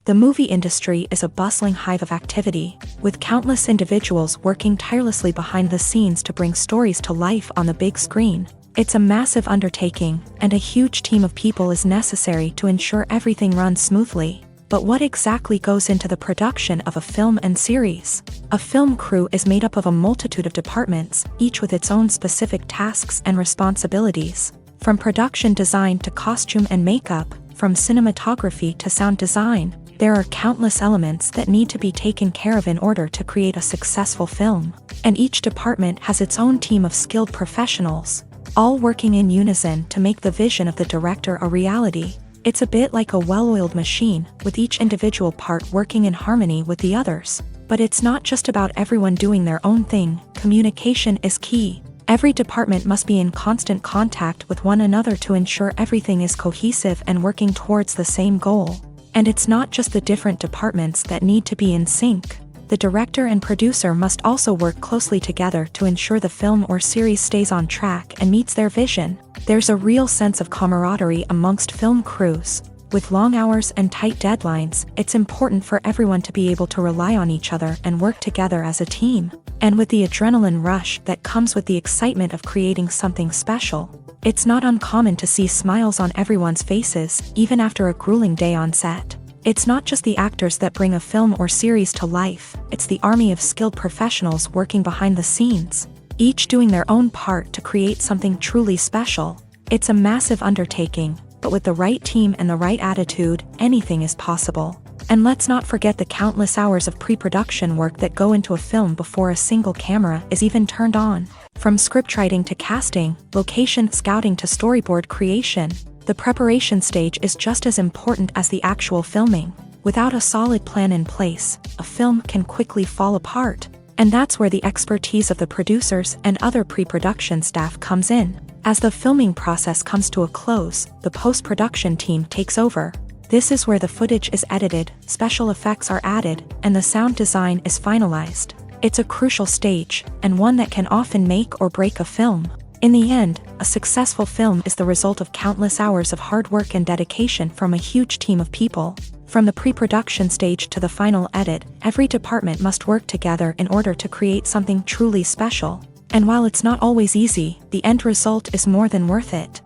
Speaker 1: The movie industry is a bustling hive of activity, with countless individuals working tirelessly behind the scenes to bring stories to life on the big screen. It's a massive undertaking, and a huge team of people is necessary to ensure everything runs smoothly. But what exactly goes into the production of a film and series? A film crew is made up of a multitude of departments, each with its own specific tasks and responsibilities. From production design to costume and makeup, from cinematography to sound design, there are countless elements that need to be taken care of in order to create a successful film. And each department has its own team of skilled professionals, all working in unison to make the vision of the director a reality. It's a bit like a well-oiled machine, with each individual part working in harmony with the others. But it's not just about everyone doing their own thing. Communication is key. Every department must be in constant contact with one another to ensure everything is cohesive and working towards the same goal. And it's not just the different departments that need to be in sync. The director and producer must also work closely together to ensure the film or series stays on track and meets their vision. There's a real sense of camaraderie amongst film crews. With long hours and tight deadlines, it's important for everyone to be able to rely on each other and work together as a team. And with the adrenaline rush that comes with the excitement of creating something special, it's not uncommon to see smiles on everyone's faces, even after a grueling day on set. It's not just the actors that bring a film or series to life, it's the army of skilled professionals working behind the scenes, each doing their own part to create something truly special. It's a massive undertaking, but with the right team and the right attitude, anything is possible. And let's not forget the countless hours of pre-production work that go into a film before a single camera is even turned on. From scriptwriting to casting, location scouting to storyboard creation, the preparation stage is just as important as the actual filming. Without a solid plan in place, a film can quickly fall apart. And that's where the expertise of the producers and other pre-production staff comes in. As the filming process comes to a close, the post-production team takes over. This is where the footage is edited, special effects are added, and the sound design is finalized. It's a crucial stage, and one that can often make or break a film. In the end, a successful film is the result of countless hours of hard work and dedication from a huge team of people. From the pre-production stage to the final edit, every department must work together in order to create something truly special. And while it's not always easy, the end result is more than worth it.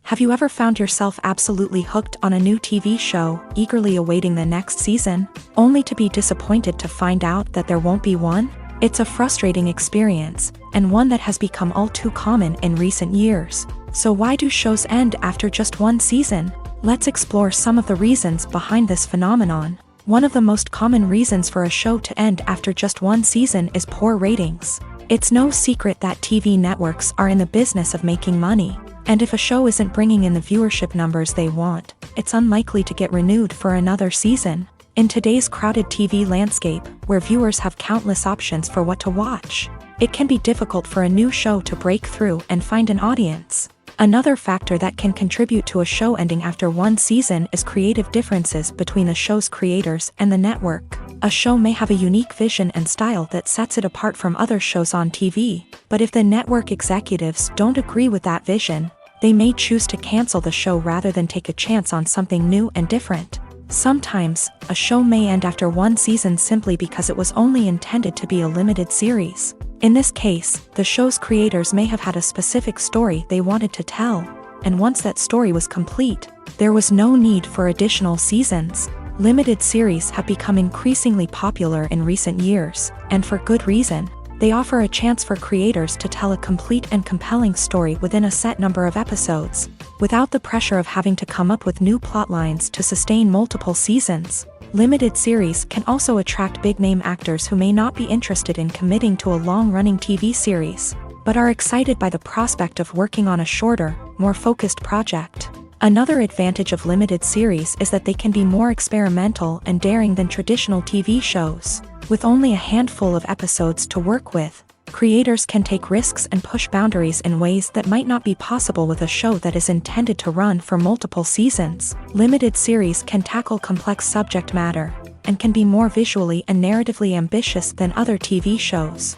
Speaker 1: Have you ever found yourself absolutely hooked on a new TV show, eagerly awaiting the next season, only to be disappointed to find out that there won't be one? It's a frustrating experience, and one that has become all too common in recent years. So why do shows end after just one season? Let's explore some of the reasons behind this phenomenon. One of the most common reasons for a show to end after just one season is poor ratings. It's no secret that TV networks are in the business of making money, And if a show isn't bringing in the viewership numbers they want, it's unlikely to get renewed for another season. In today's crowded TV landscape, where viewers have countless options for what to watch, it can be difficult for a new show to break through and find an audience. Another factor that can contribute to a show ending after one season is creative differences between the show's creators and the network. A show may have a unique vision and style that sets it apart from other shows on TV, but if the network executives don't agree with that vision, they may choose to cancel the show rather than take a chance on something new and different. Sometimes, a show may end after one season simply because it was only intended to be a limited series. In this case, the show's creators may have had a specific story they wanted to tell, and once that story was complete, there was no need for additional seasons. Limited series have become increasingly popular in recent years, and for good reason. They offer a chance for creators to tell a complete and compelling story within a set number of episodes, without the pressure of having to come up with new plotlines to sustain multiple seasons. Limited series can also attract big-name actors who may not be interested in committing to a long-running TV series, but are excited by the prospect of working on a shorter, more focused project. Another advantage of limited series is that they can be more experimental and daring than traditional TV shows. With only a handful of episodes to work with, creators can take risks and push boundaries in ways that might not be possible with a show that is intended to run for multiple seasons. Limited series can tackle complex subject matter, and can be more visually and narratively ambitious than other TV shows.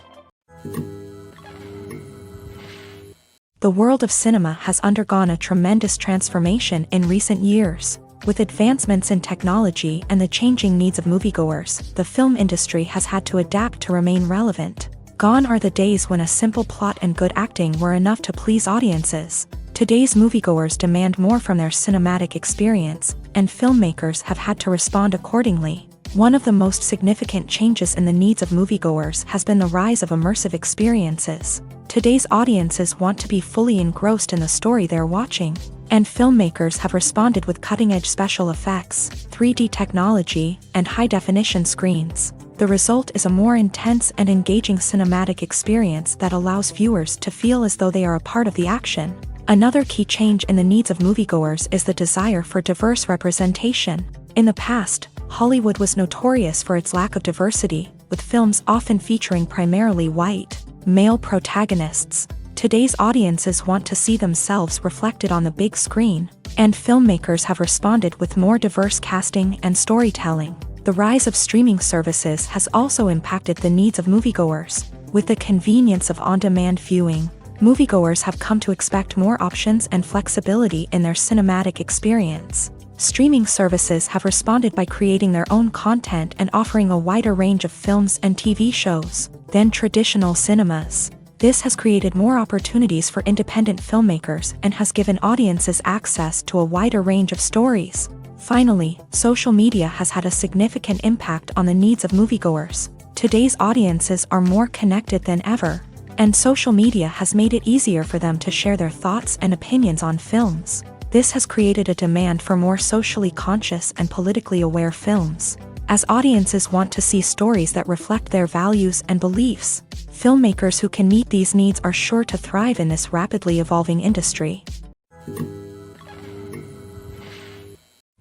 Speaker 1: The world of cinema has undergone a tremendous transformation in recent years. With advancements in technology and the changing needs of moviegoers, the film industry has had to adapt to remain relevant. Gone are the days when a simple plot and good acting were enough to please audiences. Today's moviegoers demand more from their cinematic experience, and filmmakers have had to respond accordingly. One of the most significant changes in the needs of moviegoers has been the rise of immersive experiences. Today's audiences want to be fully engrossed in the story they're watching, and filmmakers have responded with cutting-edge special effects, 3D technology, and high-definition screens. The result is a more intense and engaging cinematic experience that allows viewers to feel as though they are a part of the action. Another key change in the needs of moviegoers is the desire for diverse representation. In the past, Hollywood was notorious for its lack of diversity, with films often featuring primarily white, male protagonists. Today's audiences want to see themselves reflected on the big screen, and filmmakers have responded with more diverse casting and storytelling. The rise of streaming services has also impacted the needs of moviegoers. With the convenience of on-demand viewing, moviegoers have come to expect more options and flexibility in their cinematic experience. Streaming services have responded by creating their own content and offering a wider range of films and TV shows than traditional cinemas. This has created more opportunities for independent filmmakers and has given audiences access to a wider range of stories. Finally, social media has had a significant impact on the needs of moviegoers. Today's audiences are more connected than ever, and social media has made it easier for them to share their thoughts and opinions on films. This has created a demand for more socially conscious and politically aware films. As audiences want to see stories that reflect their values and beliefs, filmmakers who can meet these needs are sure to thrive in this rapidly evolving industry.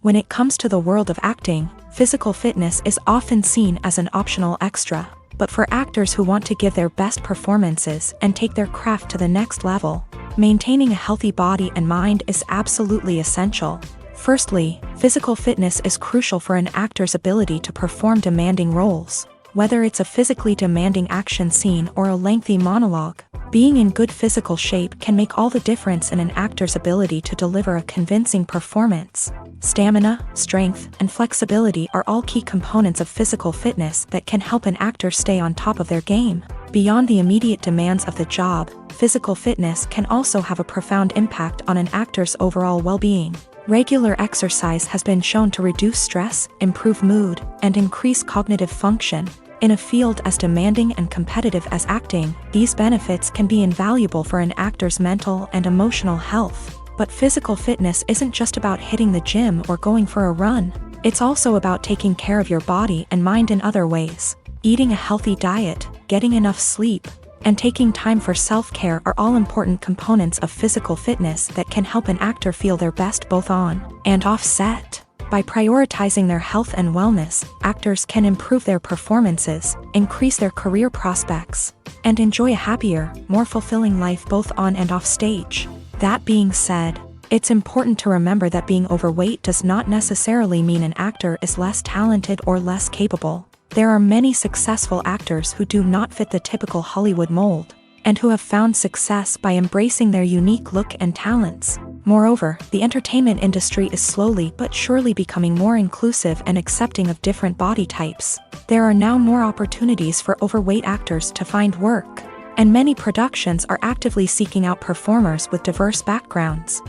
Speaker 1: When it comes to the world of acting, physical fitness is often seen as an optional extra, but for actors who want to give their best performances and take their craft to the next level, maintaining a healthy body and mind is absolutely essential. Firstly, physical fitness is crucial for an actor's ability to perform demanding roles. Whether it's a physically demanding action scene or a lengthy monologue, being in good physical shape can make all the difference in an actor's ability to deliver a convincing performance. Stamina, strength, and flexibility are all key components of physical fitness that can help an actor stay on top of their game. Beyond the immediate demands of the job, physical fitness can also have a profound impact on an actor's overall well-being. Regular exercise has been shown to reduce stress, improve mood, and increase cognitive function. In a field as demanding and competitive as acting, these benefits can be invaluable for an actor's mental and emotional health. But physical fitness isn't just about hitting the gym or going for a run. It's also about taking care of your body and mind in other ways. Eating a healthy diet, getting enough sleep, and taking time for self-care are all important components of physical fitness that can help an actor feel their best both on and off set. By prioritizing their health and wellness, actors can improve their performances, increase their career prospects, and enjoy a happier, more fulfilling life both on and off stage. That being said, it's important to remember that being overweight does not necessarily mean an actor is less talented or less capable. There are many successful actors who do not fit the typical Hollywood mold, and who have found success by embracing their unique look and talents. Moreover, the entertainment industry is slowly but surely becoming more inclusive and accepting of different body types. There are now more opportunities for overweight actors to find work, and many productions are actively seeking out performers with diverse backgrounds.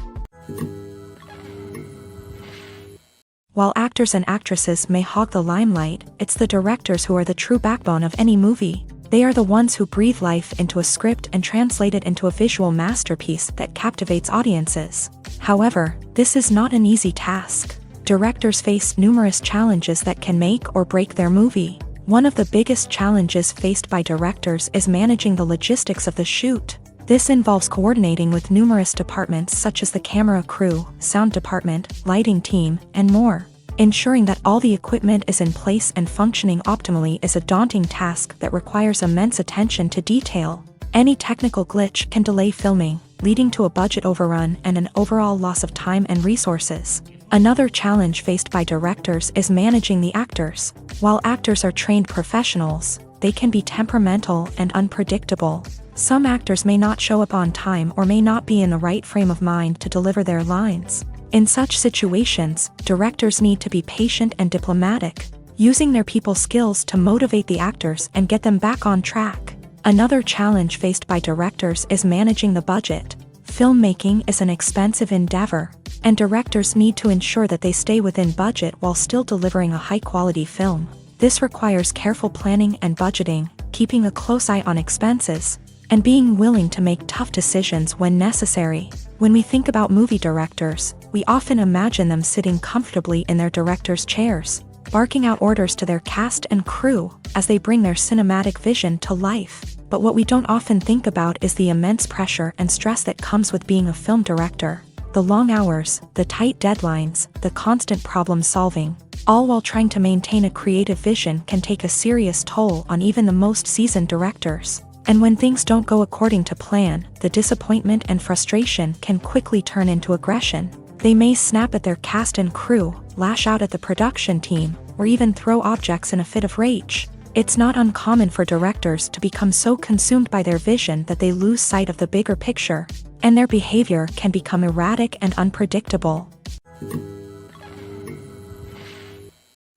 Speaker 1: While actors and actresses may hog the limelight, it's the directors who are the true backbone of any movie. They are the ones who breathe life into a script and translate it into a visual masterpiece that captivates audiences. However, this is not an easy task. Directors face numerous challenges that can make or break their movie. One of the biggest challenges faced by directors is managing the logistics of the shoot. This involves coordinating with numerous departments such as the camera crew, sound department, lighting team, and more. Ensuring that all the equipment is in place and functioning optimally is a daunting task that requires immense attention to detail. Any technical glitch can delay filming, leading to a budget overrun and an overall loss of time and resources. Another challenge faced by directors is managing the actors. While actors are trained professionals, they can be temperamental and unpredictable. Some actors may not show up on time or may not be in the right frame of mind to deliver their lines. In such situations, directors need to be patient and diplomatic, using their people skills to motivate the actors and get them back on track. Another challenge faced by directors is managing the budget. Filmmaking is an expensive endeavor, and directors need to ensure that they stay within budget while still delivering a high-quality film. This requires careful planning and budgeting, keeping a close eye on expenses, and being willing to make tough decisions when necessary. When we think about movie directors, we often imagine them sitting comfortably in their director's chairs, barking out orders to their cast and crew as they bring their cinematic vision to life. But what we don't often think about is the immense pressure and stress that comes with being a film director. The long hours, the tight deadlines, the constant problem solving, all while trying to maintain a creative vision can take a serious toll on even the most seasoned directors. And when things don't go according to plan, the disappointment and frustration can quickly turn into aggression. They may snap at their cast and crew, lash out at the production team, or even throw objects in a fit of rage. It's not uncommon for directors to become so consumed by their vision that they lose sight of the bigger picture, and their behavior can become erratic and unpredictable.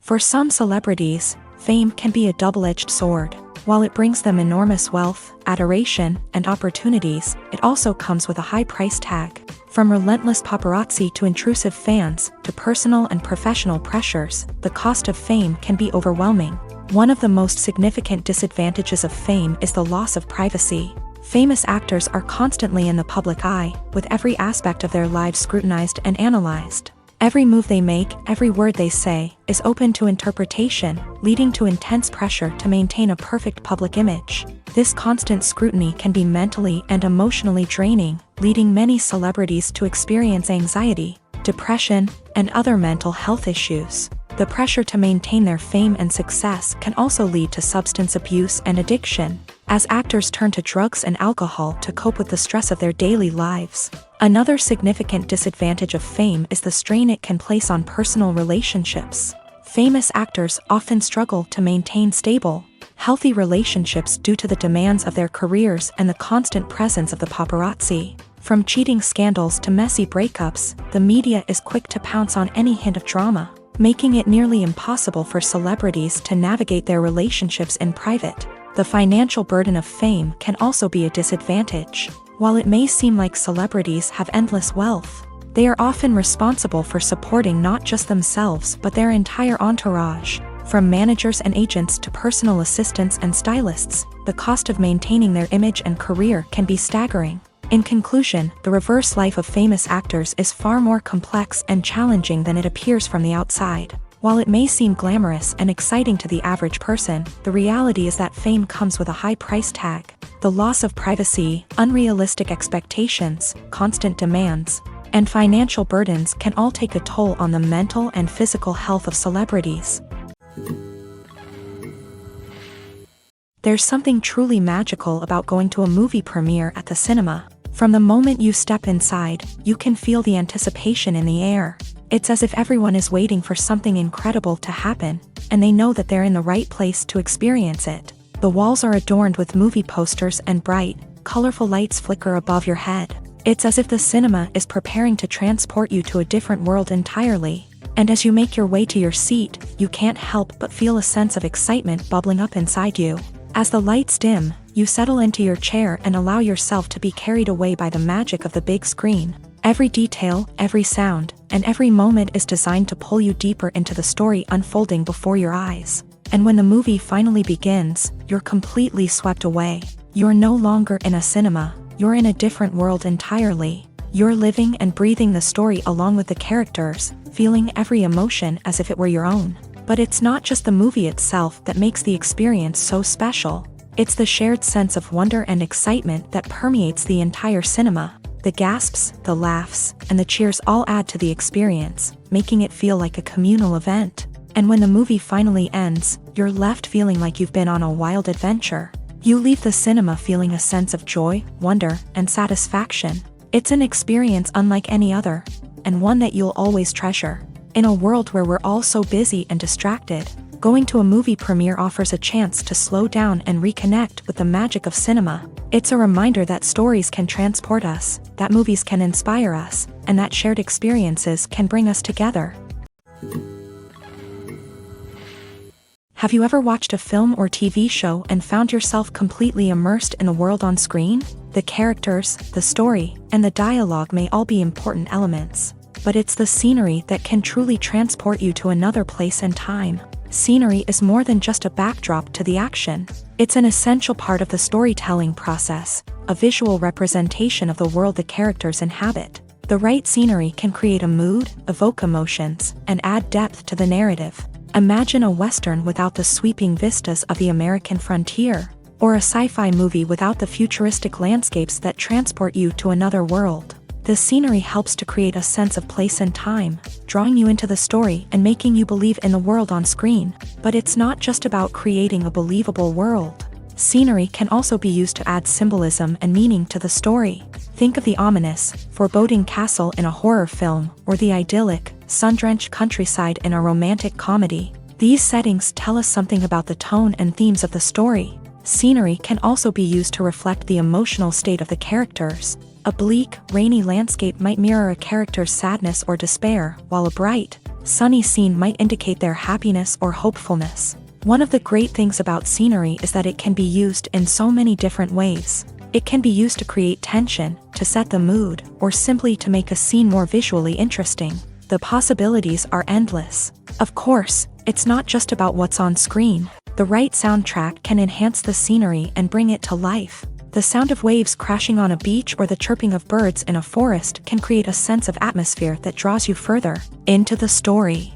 Speaker 1: For some celebrities, fame can be a double-edged sword. While it brings them enormous wealth, adoration, and opportunities, it also comes with a high price tag. From relentless paparazzi to intrusive fans, to personal and professional pressures, the cost of fame can be overwhelming. One of the most significant disadvantages of fame is the loss of privacy. Famous actors are constantly in the public eye, with every aspect of their lives scrutinized and analyzed. Every move they make, every word they say, is open to interpretation, leading to intense pressure to maintain a perfect public image. This constant scrutiny can be mentally and emotionally draining, leading many celebrities to experience anxiety, depression, and other mental health issues. The pressure to maintain their fame and success can also lead to substance abuse and addiction, as actors turn to drugs and alcohol to cope with the stress of their daily lives. Another significant disadvantage of fame is the strain it can place on personal relationships. Famous actors often struggle to maintain stable, healthy relationships due to the demands of their careers and the constant presence of the paparazzi. From cheating scandals to messy breakups, the media is quick to pounce on any hint of drama, making it nearly impossible for celebrities to navigate their relationships in private. The financial burden of fame can also be a disadvantage. While it may seem like celebrities have endless wealth, they are often responsible for supporting not just themselves but their entire entourage. From managers and agents to personal assistants and stylists, the cost of maintaining their image and career can be staggering. In conclusion, the reverse life of famous actors is far more complex and challenging than it appears from the outside. While it may seem glamorous and exciting to the average person, the reality is that fame comes with a high price tag. The loss of privacy, unrealistic expectations, constant demands, and financial burdens can all take a toll on the mental and physical health of celebrities. There's something truly magical about going to a movie premiere at the cinema. From the moment you step inside, you can feel the anticipation in the air. It's as if everyone is waiting for something incredible to happen, and they know that they're in the right place to experience it. The walls are adorned with movie posters and bright, colorful lights flicker above your head. It's as if the cinema is preparing to transport you to a different world entirely. And as you make your way to your seat, you can't help but feel a sense of excitement bubbling up inside you. As the lights dim, you settle into your chair and allow yourself to be carried away by the magic of the big screen. Every detail, every sound, and every moment is designed to pull you deeper into the story unfolding before your eyes. And when the movie finally begins, you're completely swept away. You're no longer in a cinema, you're in a different world entirely. You're living and breathing the story along with the characters, feeling every emotion as if it were your own. But it's not just the movie itself that makes the experience so special. It's the shared sense of wonder and excitement that permeates the entire cinema. The gasps, the laughs, and the cheers all add to the experience, making it feel like a communal event. And when the movie finally ends, you're left feeling like you've been on a wild adventure. You leave the cinema feeling a sense of joy, wonder, and satisfaction. It's an experience unlike any other, and one that you'll always treasure. In a world where we're all so busy and distracted, going to a movie premiere offers a chance to slow down and reconnect with the magic of cinema. It's a reminder that stories can transport us, that movies can inspire us, and that shared experiences can bring us together. Have you ever watched a film or TV show and found yourself completely immersed in the world on screen? The characters, the story, and the dialogue may all be important elements, but it's the scenery that can truly transport you to another place and time. Scenery is more than just a backdrop to the action. It's an essential part of the storytelling process, a visual representation of the world the characters inhabit. The right scenery can create a mood, evoke emotions, and add depth to the narrative. Imagine a Western without the sweeping vistas of the American frontier, or a sci-fi movie without the futuristic landscapes that transport you to another world. The scenery helps to create a sense of place and time, drawing you into the story and making you believe in the world on screen. But it's not just about creating a believable world. Scenery can also be used to add symbolism and meaning to the story. Think of the ominous, foreboding castle in a horror film, or the idyllic, sun-drenched countryside in a romantic comedy. These settings tell us something about the tone and themes of the story. Scenery can also be used to reflect the emotional state of the characters. A bleak, rainy landscape might mirror a character's sadness or despair, while a bright, sunny scene might indicate their happiness or hopefulness. One of the great things about scenery is that it can be used in so many different ways. It can be used to create tension, to set the mood, or simply to make a scene more visually interesting. The possibilities are endless. Of course, it's not just about what's on screen. The right soundtrack can enhance the scenery and bring it to life. The sound of waves crashing on a beach or the chirping of birds in a forest can create a sense of atmosphere that draws you further into the story.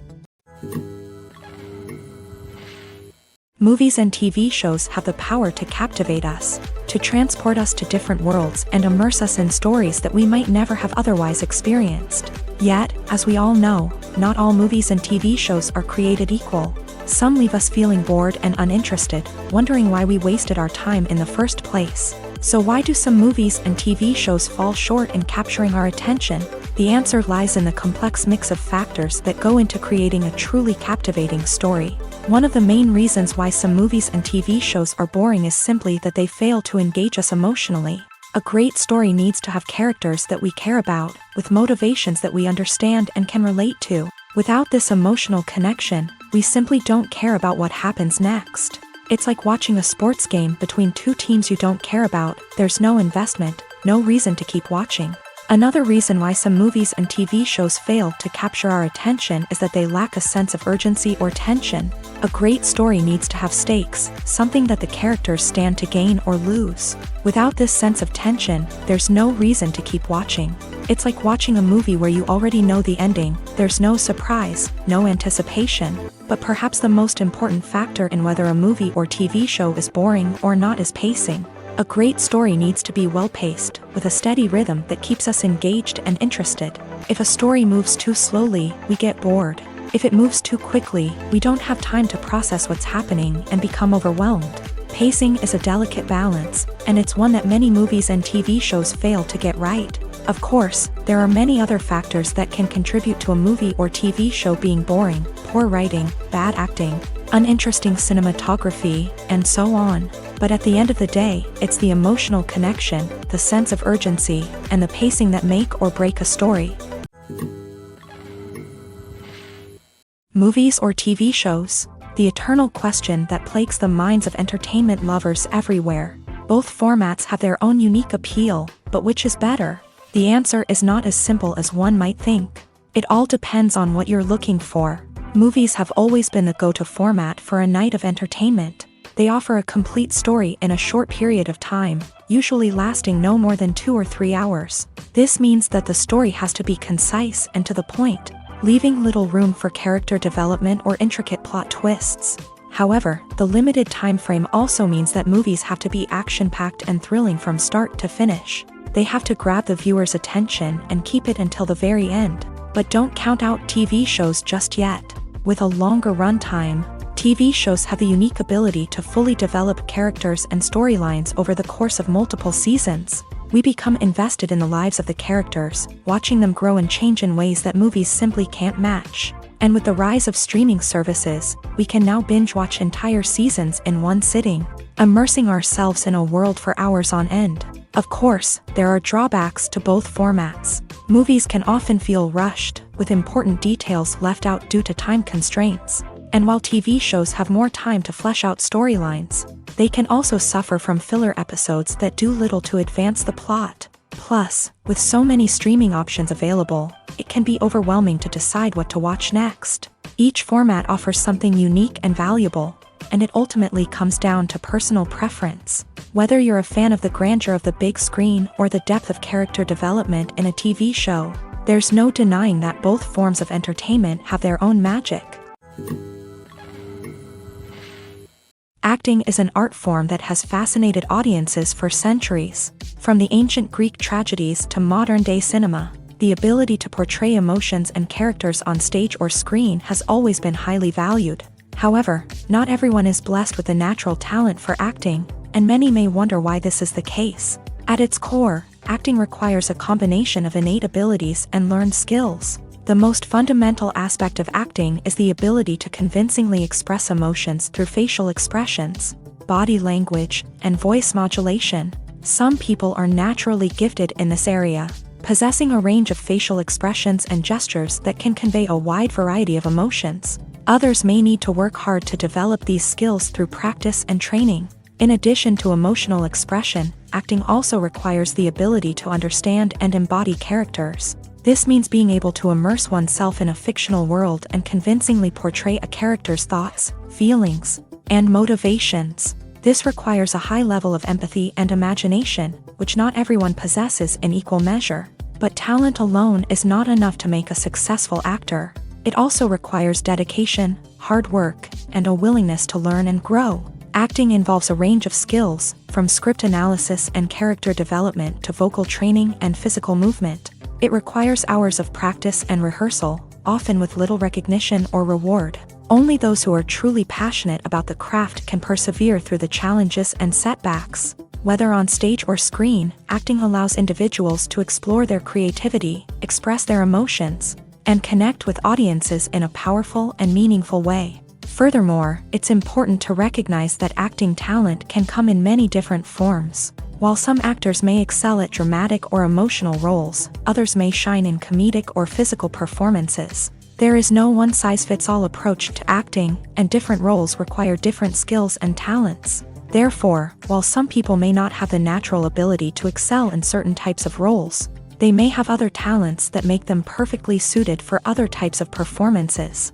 Speaker 1: Movies and TV shows have the power to captivate us, to transport us to different worlds and immerse us in stories that we might never have otherwise experienced. Yet, as we all know, not all movies and TV shows are created equal. Some leave us feeling bored and uninterested, wondering why we wasted our time in the first place. So why do some movies and TV shows fall short in capturing our attention? The answer lies in the complex mix of factors that go into creating a truly captivating story. One of the main reasons why some movies and TV shows are boring is simply that they fail to engage us emotionally. A great story needs to have characters that we care about, with motivations that we understand and can relate to. Without this emotional connection, we simply don't care about what happens next. It's like watching a sports game between two teams you don't care about. There's no investment, no reason to keep watching. Another reason why some movies and TV shows fail to capture our attention is that they lack a sense of urgency or tension. A great story needs to have stakes, something that the characters stand to gain or lose. Without this sense of tension, there's no reason to keep watching. It's like watching a movie where you already know the ending. There's no surprise, no anticipation. But perhaps the most important factor in whether a movie or TV show is boring or not is pacing. A great story needs to be well-paced, with a steady rhythm that keeps us engaged and interested. If a story moves too slowly, we get bored. If it moves too quickly, we don't have time to process what's happening and become overwhelmed. Pacing is a delicate balance, and it's one that many movies and TV shows fail to get right. Of course, there are many other factors that can contribute to a movie or TV show being boring: poor writing, bad acting, uninteresting cinematography, and so on. But at the end of the day, it's the emotional connection, the sense of urgency, and the pacing that make or break a story. Movies or TV shows? The eternal question that plagues the minds of entertainment lovers everywhere. Both formats have their own unique appeal, but which is better? The answer is not as simple as one might think. It all depends on what you're looking for. Movies have always been the go-to format for a night of entertainment. They offer a complete story in a short period of time, usually lasting no more than 2 or 3 hours. This means that the story has to be concise and to the point, leaving little room for character development or intricate plot twists. However, the limited time frame also means that movies have to be action-packed and thrilling from start to finish. They have to grab the viewer's attention and keep it until the very end. But don't count out TV shows just yet. With a longer runtime, TV shows have the unique ability to fully develop characters and storylines over the course of multiple seasons. We become invested in the lives of the characters, watching them grow and change in ways that movies simply can't match. And with the rise of streaming services, we can now binge-watch entire seasons in one sitting, immersing ourselves in a world for hours on end. Of course, there are drawbacks to both formats. Movies can often feel rushed, with important details left out due to time constraints. And while TV shows have more time to flesh out storylines, they can also suffer from filler episodes that do little to advance the plot. Plus, with so many streaming options available, it can be overwhelming to decide what to watch next. Each format offers something unique and valuable, and it ultimately comes down to personal preference. Whether you're a fan of the grandeur of the big screen or the depth of character development in a TV show, there's no denying that both forms of entertainment have their own magic. Acting is an art form that has fascinated audiences for centuries. From the ancient Greek tragedies to modern-day cinema, the ability to portray emotions and characters on stage or screen has always been highly valued. However, not everyone is blessed with a natural talent for acting, and many may wonder why this is the case. At its core, acting requires a combination of innate abilities and learned skills. The most fundamental aspect of acting is the ability to convincingly express emotions through facial expressions, body language, and voice modulation. Some people are naturally gifted in this area, possessing a range of facial expressions and gestures that can convey a wide variety of emotions. Others may need to work hard to develop these skills through practice and training. In addition to emotional expression, acting also requires the ability to understand and embody characters. This means being able to immerse oneself in a fictional world and convincingly portray a character's thoughts, feelings, and motivations. This requires a high level of empathy and imagination, which not everyone possesses in equal measure. But talent alone is not enough to make a successful actor. It also requires dedication, hard work, and a willingness to learn and grow. Acting involves a range of skills, from script analysis and character development to vocal training and physical movement. It requires hours of practice and rehearsal, often with little recognition or reward. Only those who are truly passionate about the craft can persevere through the challenges and setbacks. Whether on stage or screen, acting allows individuals to explore their creativity, express their emotions, and connect with audiences in a powerful and meaningful way. Furthermore, it's important to recognize that acting talent can come in many different forms. While some actors may excel at dramatic or emotional roles, others may shine in comedic or physical performances. There is no one-size-fits-all approach to acting, and different roles require different skills and talents. Therefore, while some people may not have the natural ability to excel in certain types of roles, they may have other talents that make them perfectly suited for other types of performances.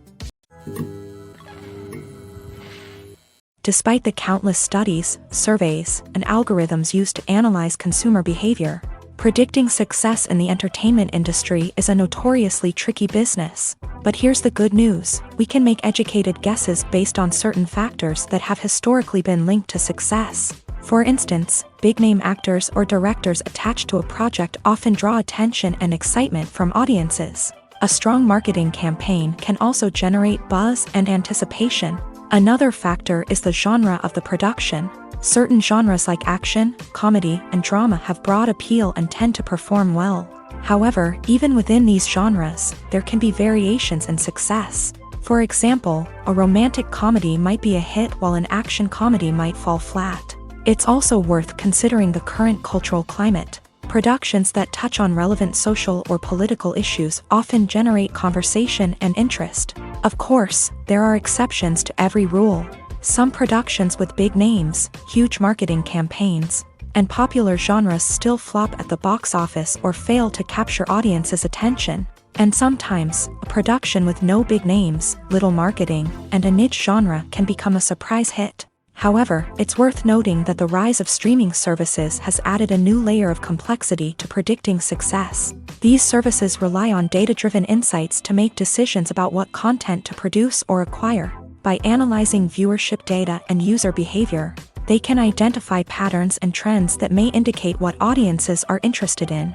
Speaker 1: Despite the countless studies, surveys, and algorithms used to analyze consumer behavior, Predicting success in the entertainment industry is a notoriously tricky business. But here's the good news: we can make educated guesses based on certain factors that have historically been linked to success. For instance, big-name actors or directors attached to a project often draw attention and excitement from audiences. A strong marketing campaign can also generate buzz and anticipation. Another factor is the genre of the production. Certain genres like action, comedy, and drama have broad appeal and tend to perform well. However, even within these genres, there can be variations in success. For example, a romantic comedy might be a hit while an action comedy might fall flat. It's also worth considering the current cultural climate. Productions that touch on relevant social or political issues often generate conversation and interest. Of course, there are exceptions to every rule. Some productions with big names, huge marketing campaigns, and popular genres still flop at the box office or fail to capture audiences' attention. And sometimes, a production with no big names, little marketing, and a niche genre can become a surprise hit. However, it's worth noting that the rise of streaming services has added a new layer of complexity to predicting success. These services rely on data-driven insights to make decisions about what content to produce or acquire. By analyzing viewership data and user behavior, they can identify patterns and trends that may indicate what audiences are interested in.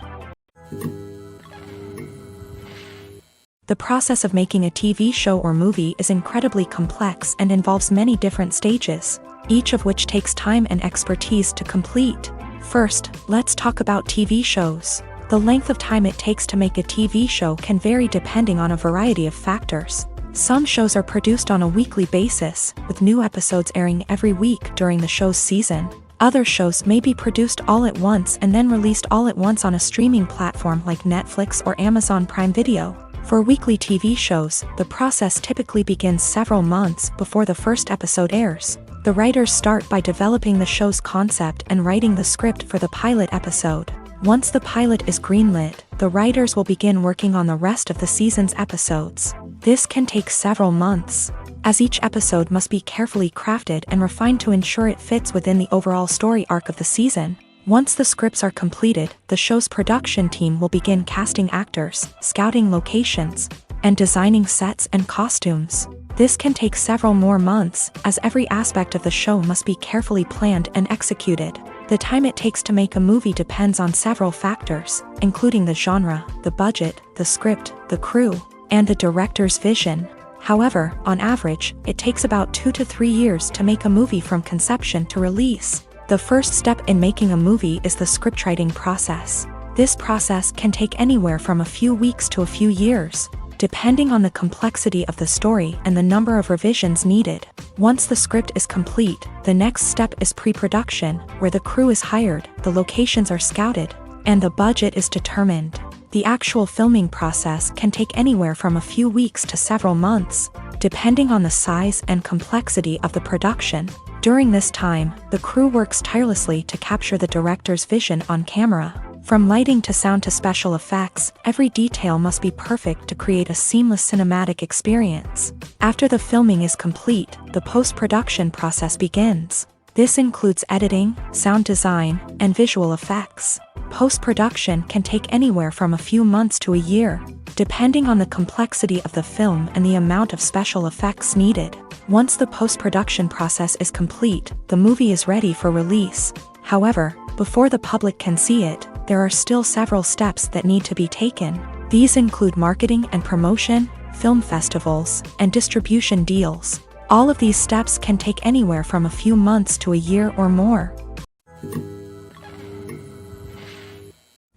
Speaker 1: The process of making a TV show or movie is incredibly complex and involves many different stages, each of which takes time and expertise to complete. First, let's talk about TV shows. The length of time it takes to make a TV show can vary depending on a variety of factors. Some shows are produced on a weekly basis, with new episodes airing every week during the show's season. Other shows may be produced all at once and then released all at once on a streaming platform like Netflix or Amazon Prime Video. For weekly TV shows, the process typically begins several months before the first episode airs. The writers start by developing the show's concept and writing the script for the pilot episode. Once the pilot is greenlit, the writers will begin working on the rest of the season's episodes. This can take several months, as each episode must be carefully crafted and refined to ensure it fits within the overall story arc of the season. Once the scripts are completed, the show's production team will begin casting actors, scouting locations, and designing sets and costumes. This can take several more months, as every aspect of the show must be carefully planned and executed. The time it takes to make a movie depends on several factors, including the genre, the budget, the script, the crew, and the director's vision. However, on average, it takes about 2 to 3 years to make a movie from conception to release. The first step in making a movie is the scriptwriting process. This process can take anywhere from a few weeks to a few years, depending on the complexity of the story and the number of revisions needed. Once the script is complete, the next step is pre-production, where the crew is hired, the locations are scouted, and the budget is determined. The actual filming process can take anywhere from a few weeks to several months, depending on the size and complexity of the production. During this time, the crew works tirelessly to capture the director's vision on camera. From lighting to sound to special effects, every detail must be perfect to create a seamless cinematic experience. After the filming is complete, the post-production process begins. This includes editing, sound design, and visual effects. Post-production can take anywhere from a few months to a year, depending on the complexity of the film and the amount of special effects needed. Once the post-production process is complete, the movie is ready for release. However, before the public can see it, there are still several steps that need to be taken. These include marketing and promotion, film festivals, and distribution deals. All of these steps can take anywhere from a few months to a year or more.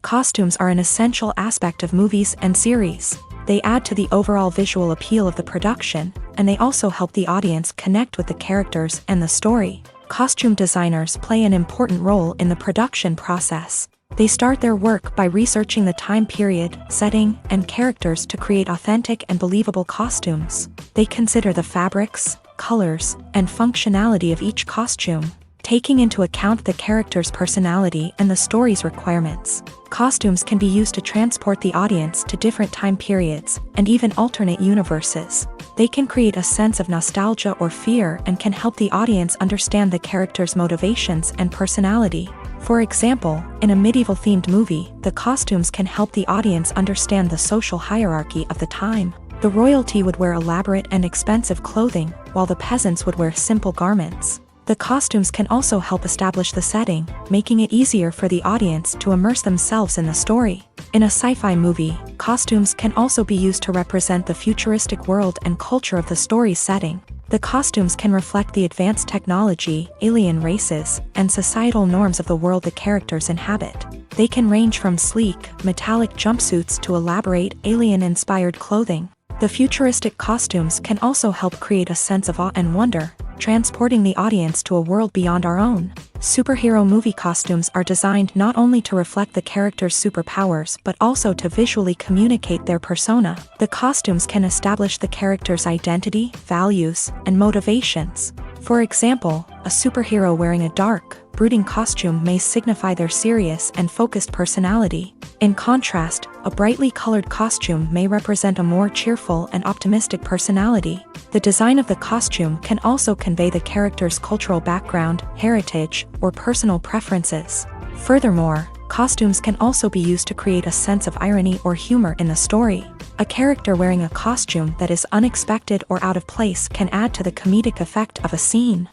Speaker 1: Costumes are an essential aspect of movies and series. They add to the overall visual appeal of the production, and they also help the audience connect with the characters and the story. Costume designers play an important role in the production process. They start their work by researching the time period, setting, and characters to create authentic and believable costumes. They consider the fabrics, colors, and functionality of each costume, taking into account the character's personality and the story's requirements. Costumes can be used to transport the audience to different time periods, and even alternate universes. They can create a sense of nostalgia or fear and can help the audience understand the character's motivations and personality. For example, in a medieval-themed movie, the costumes can help the audience understand the social hierarchy of the time. The royalty would wear elaborate and expensive clothing, while the peasants would wear simple garments. The costumes can also help establish the setting, making it easier for the audience to immerse themselves in the story. In a sci-fi movie, costumes can also be used to represent the futuristic world and culture of the story's setting. The costumes can reflect the advanced technology, alien races, and societal norms of the world the characters inhabit. They can range from sleek, metallic jumpsuits to elaborate, alien-inspired clothing. The futuristic costumes can also help create a sense of awe and wonder, transporting the audience to a world beyond our own. Superhero movie costumes are designed not only to reflect the character's superpowers but also to visually communicate their persona. The costumes can establish the character's identity, values, and motivations. For example, a superhero wearing a dark, brooding costume may signify their serious and focused personality. In contrast, a brightly colored costume may represent a more cheerful and optimistic personality. The design of the costume can also convey the character's cultural background, heritage, or personal preferences. Furthermore, costumes can also be used to create a sense of irony or humor in the story. A character wearing a costume that is unexpected or out of place can add to the comedic effect of a scene.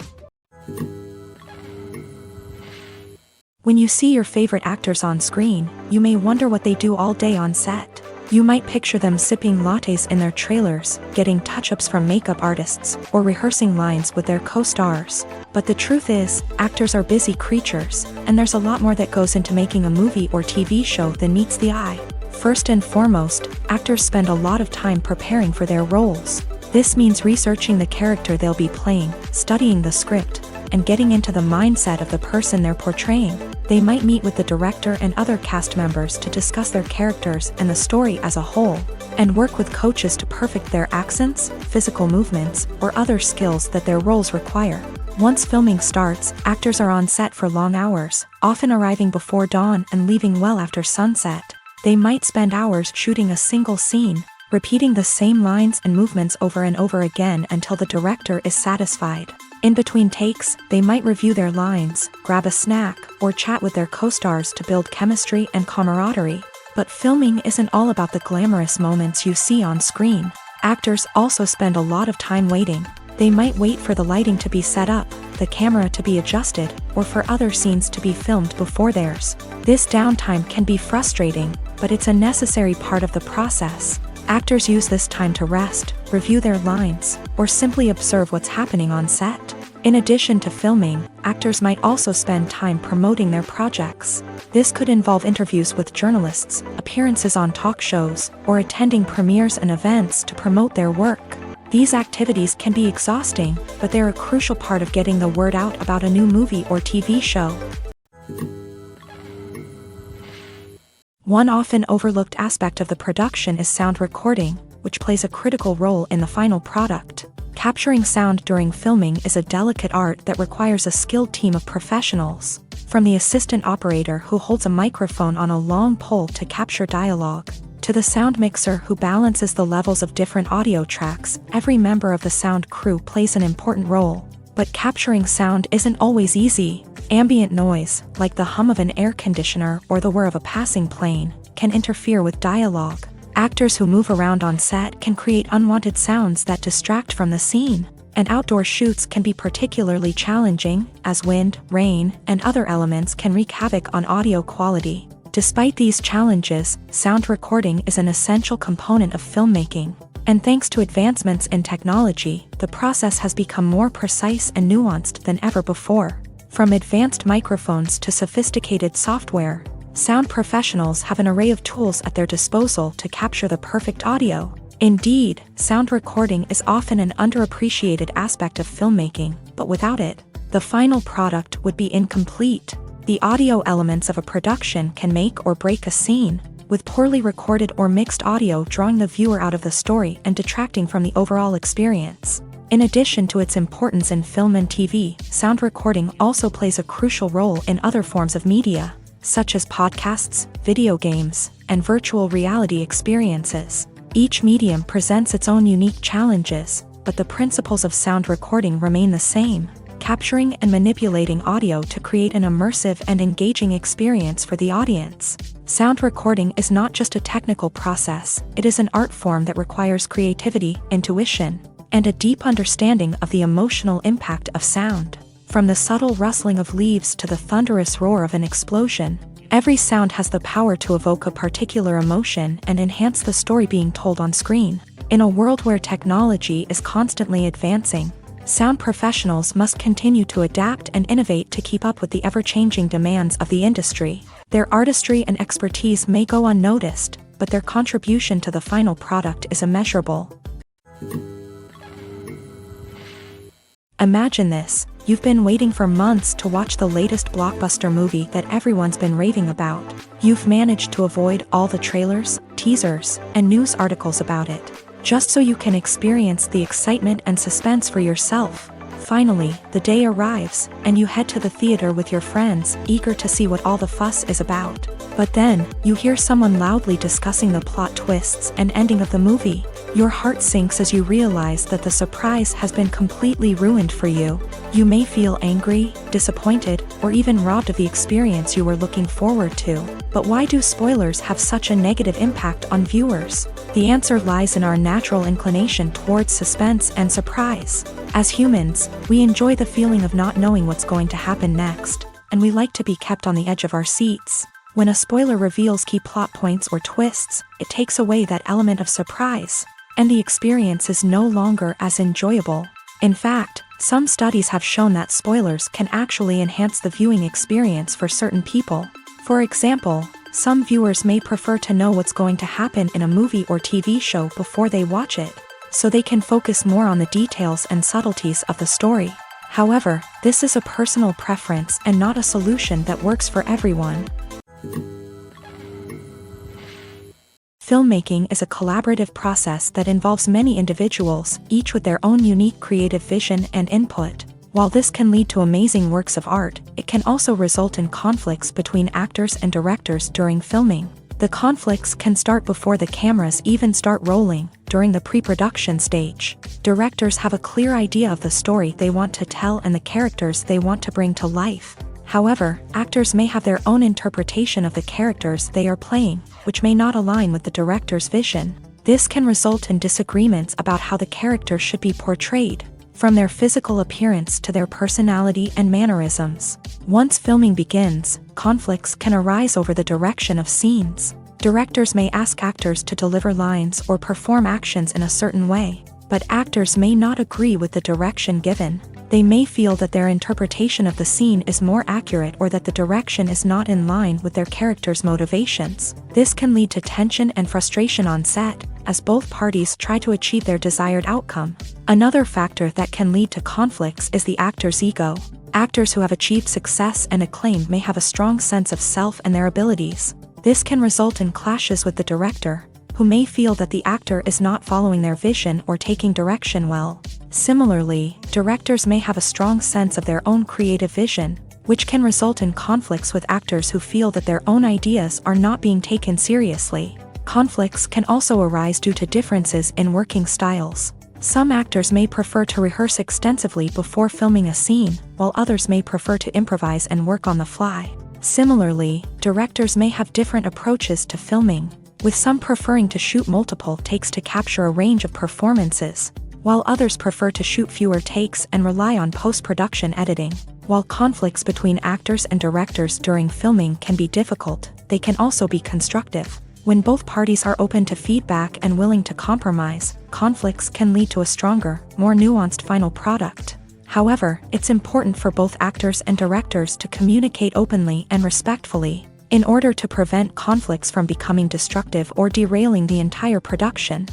Speaker 1: When you see your favorite actors on screen, you may wonder what they do all day on set. You might picture them sipping lattes in their trailers, getting touch-ups from makeup artists, or rehearsing lines with their co-stars. But the truth is, actors are busy creatures, and there's a lot more that goes into making a movie or TV show than meets the eye. First and foremost, actors spend a lot of time preparing for their roles. This means researching the character they'll be playing, studying the script, and getting into the mindset of the person they're portraying. They might meet with the director and other cast members to discuss their characters and the story as a whole, and work with coaches to perfect their accents, physical movements, or other skills that their roles require. Once filming starts, actors are on set for long hours, often arriving before dawn and leaving well after sunset. They might spend hours shooting a single scene, repeating the same lines and movements over and over again until the director is satisfied. In between takes, they might review their lines, grab a snack, or chat with their co-stars to build chemistry and camaraderie. But filming isn't all about the glamorous moments you see on screen. Actors also spend a lot of time waiting. They might wait for the lighting to be set up, the camera to be adjusted, or for other scenes to be filmed before theirs. This downtime can be frustrating, but it's a necessary part of the process. Actors use this time to rest, review their lines, or simply observe what's happening on set. In addition to filming, actors might also spend time promoting their projects. This could involve interviews with journalists, appearances on talk shows, or attending premieres and events to promote their work. These activities can be exhausting, but they're a crucial part of getting the word out about a new movie or TV show. One often overlooked aspect of the production is sound recording, which plays a critical role in the final product. Capturing sound during filming is a delicate art that requires a skilled team of professionals. From the assistant operator who holds a microphone on a long pole to capture dialogue, to the sound mixer who balances the levels of different audio tracks, every member of the sound crew plays an important role. But capturing sound isn't always easy. Ambient noise, like the hum of an air conditioner or the whir of a passing plane, can interfere with dialogue. Actors who move around on set can create unwanted sounds that distract from the scene. And outdoor shoots can be particularly challenging, as wind, rain, and other elements can wreak havoc on audio quality. Despite these challenges, sound recording is an essential component of filmmaking. And thanks to advancements in technology, the process has become more precise and nuanced than ever before. From advanced microphones to sophisticated software, sound professionals have an array of tools at their disposal to capture the perfect audio. Indeed, sound recording is often an underappreciated aspect of filmmaking, but without it, the final product would be incomplete. The audio elements of a production can make or break a scene, with poorly recorded or mixed audio drawing the viewer out of the story and detracting from the overall experience. In addition to its importance in film and TV, sound recording also plays a crucial role in other forms of media, such as podcasts, video games, and virtual reality experiences. Each medium presents its own unique challenges, but the principles of sound recording remain the same. capturing and manipulating audio to create an immersive and engaging experience for the audience. Sound recording is not just a technical process, it is an art form that requires creativity, intuition, and a deep understanding of the emotional impact of sound. From the subtle rustling of leaves to the thunderous roar of an explosion, every sound has the power to evoke a particular emotion and enhance the story being told on screen. In a world where technology is constantly advancing, sound professionals must continue to adapt and innovate to keep up with the ever-changing demands of the industry. Their artistry and expertise may go unnoticed, but their contribution to the final product is immeasurable. Imagine this. You've been waiting for months to watch the latest blockbuster movie that everyone's been raving about. You've managed to avoid all the trailers, teasers, and news articles about it, just so you can experience the excitement and suspense for yourself. Finally, the day arrives, and you head to the theater with your friends, eager to see what all the fuss is about. But then, you hear someone loudly discussing the plot twists and ending of the movie. Your heart sinks as you realize that the surprise has been completely ruined for you. You may feel angry, disappointed, or even robbed of the experience you were looking forward to. But why do spoilers have such a negative impact on viewers? The answer lies in our natural inclination towards suspense and surprise. As humans, we enjoy the feeling of not knowing what's going to happen next, and we like to be kept on the edge of our seats. When a spoiler reveals key plot points or twists, it takes away that element of surprise, and the experience is no longer as enjoyable. In fact, some studies have shown that spoilers can actually enhance the viewing experience for certain people. For example, some viewers may prefer to know what's going to happen in a movie or TV show before they watch it, so they can focus more on the details and subtleties of the story. However, this is a personal preference and not a solution that works for everyone. Filmmaking is a collaborative process that involves many individuals, each with their own unique creative vision and input. While this can lead to amazing works of art, it can also result in conflicts between actors and directors during filming. The conflicts can start before the cameras even start rolling, during the pre-production stage. Directors have a clear idea of the story they want to tell and the characters they want to bring to life. However, actors may have their own interpretation of the characters they are playing, which may not align with the director's vision. This can result in disagreements about how the character should be portrayed, from their physical appearance to their personality and mannerisms. Once filming begins, conflicts can arise over the direction of scenes. Directors may ask actors to deliver lines or perform actions in a certain way, but actors may not agree with the direction given. They may feel that their interpretation of the scene is more accurate or that the direction is not in line with their character's motivations. This can lead to tension and frustration on set, as both parties try to achieve their desired outcome. Another factor that can lead to conflicts is the actor's ego. Actors who have achieved success and acclaim may have a strong sense of self and their abilities. This can result in clashes with the director, who may feel that the actor is not following their vision or taking direction well. Similarly, directors may have a strong sense of their own creative vision, which can result in conflicts with actors who feel that their own ideas are not being taken seriously. Conflicts can also arise due to differences in working styles. Some actors may prefer to rehearse extensively before filming a scene, while others may prefer to improvise and work on the fly. Similarly, directors may have different approaches to filming, with some preferring to shoot multiple takes to capture a range of performances, while others prefer to shoot fewer takes and rely on post-production editing. While conflicts between actors and directors during filming can be difficult, they can also be constructive. When both parties are open to feedback and willing to compromise, conflicts can lead to a stronger, more nuanced final product. However, it's important for both actors and directors to communicate openly and respectfully, in order to prevent conflicts from becoming destructive or derailing the entire production.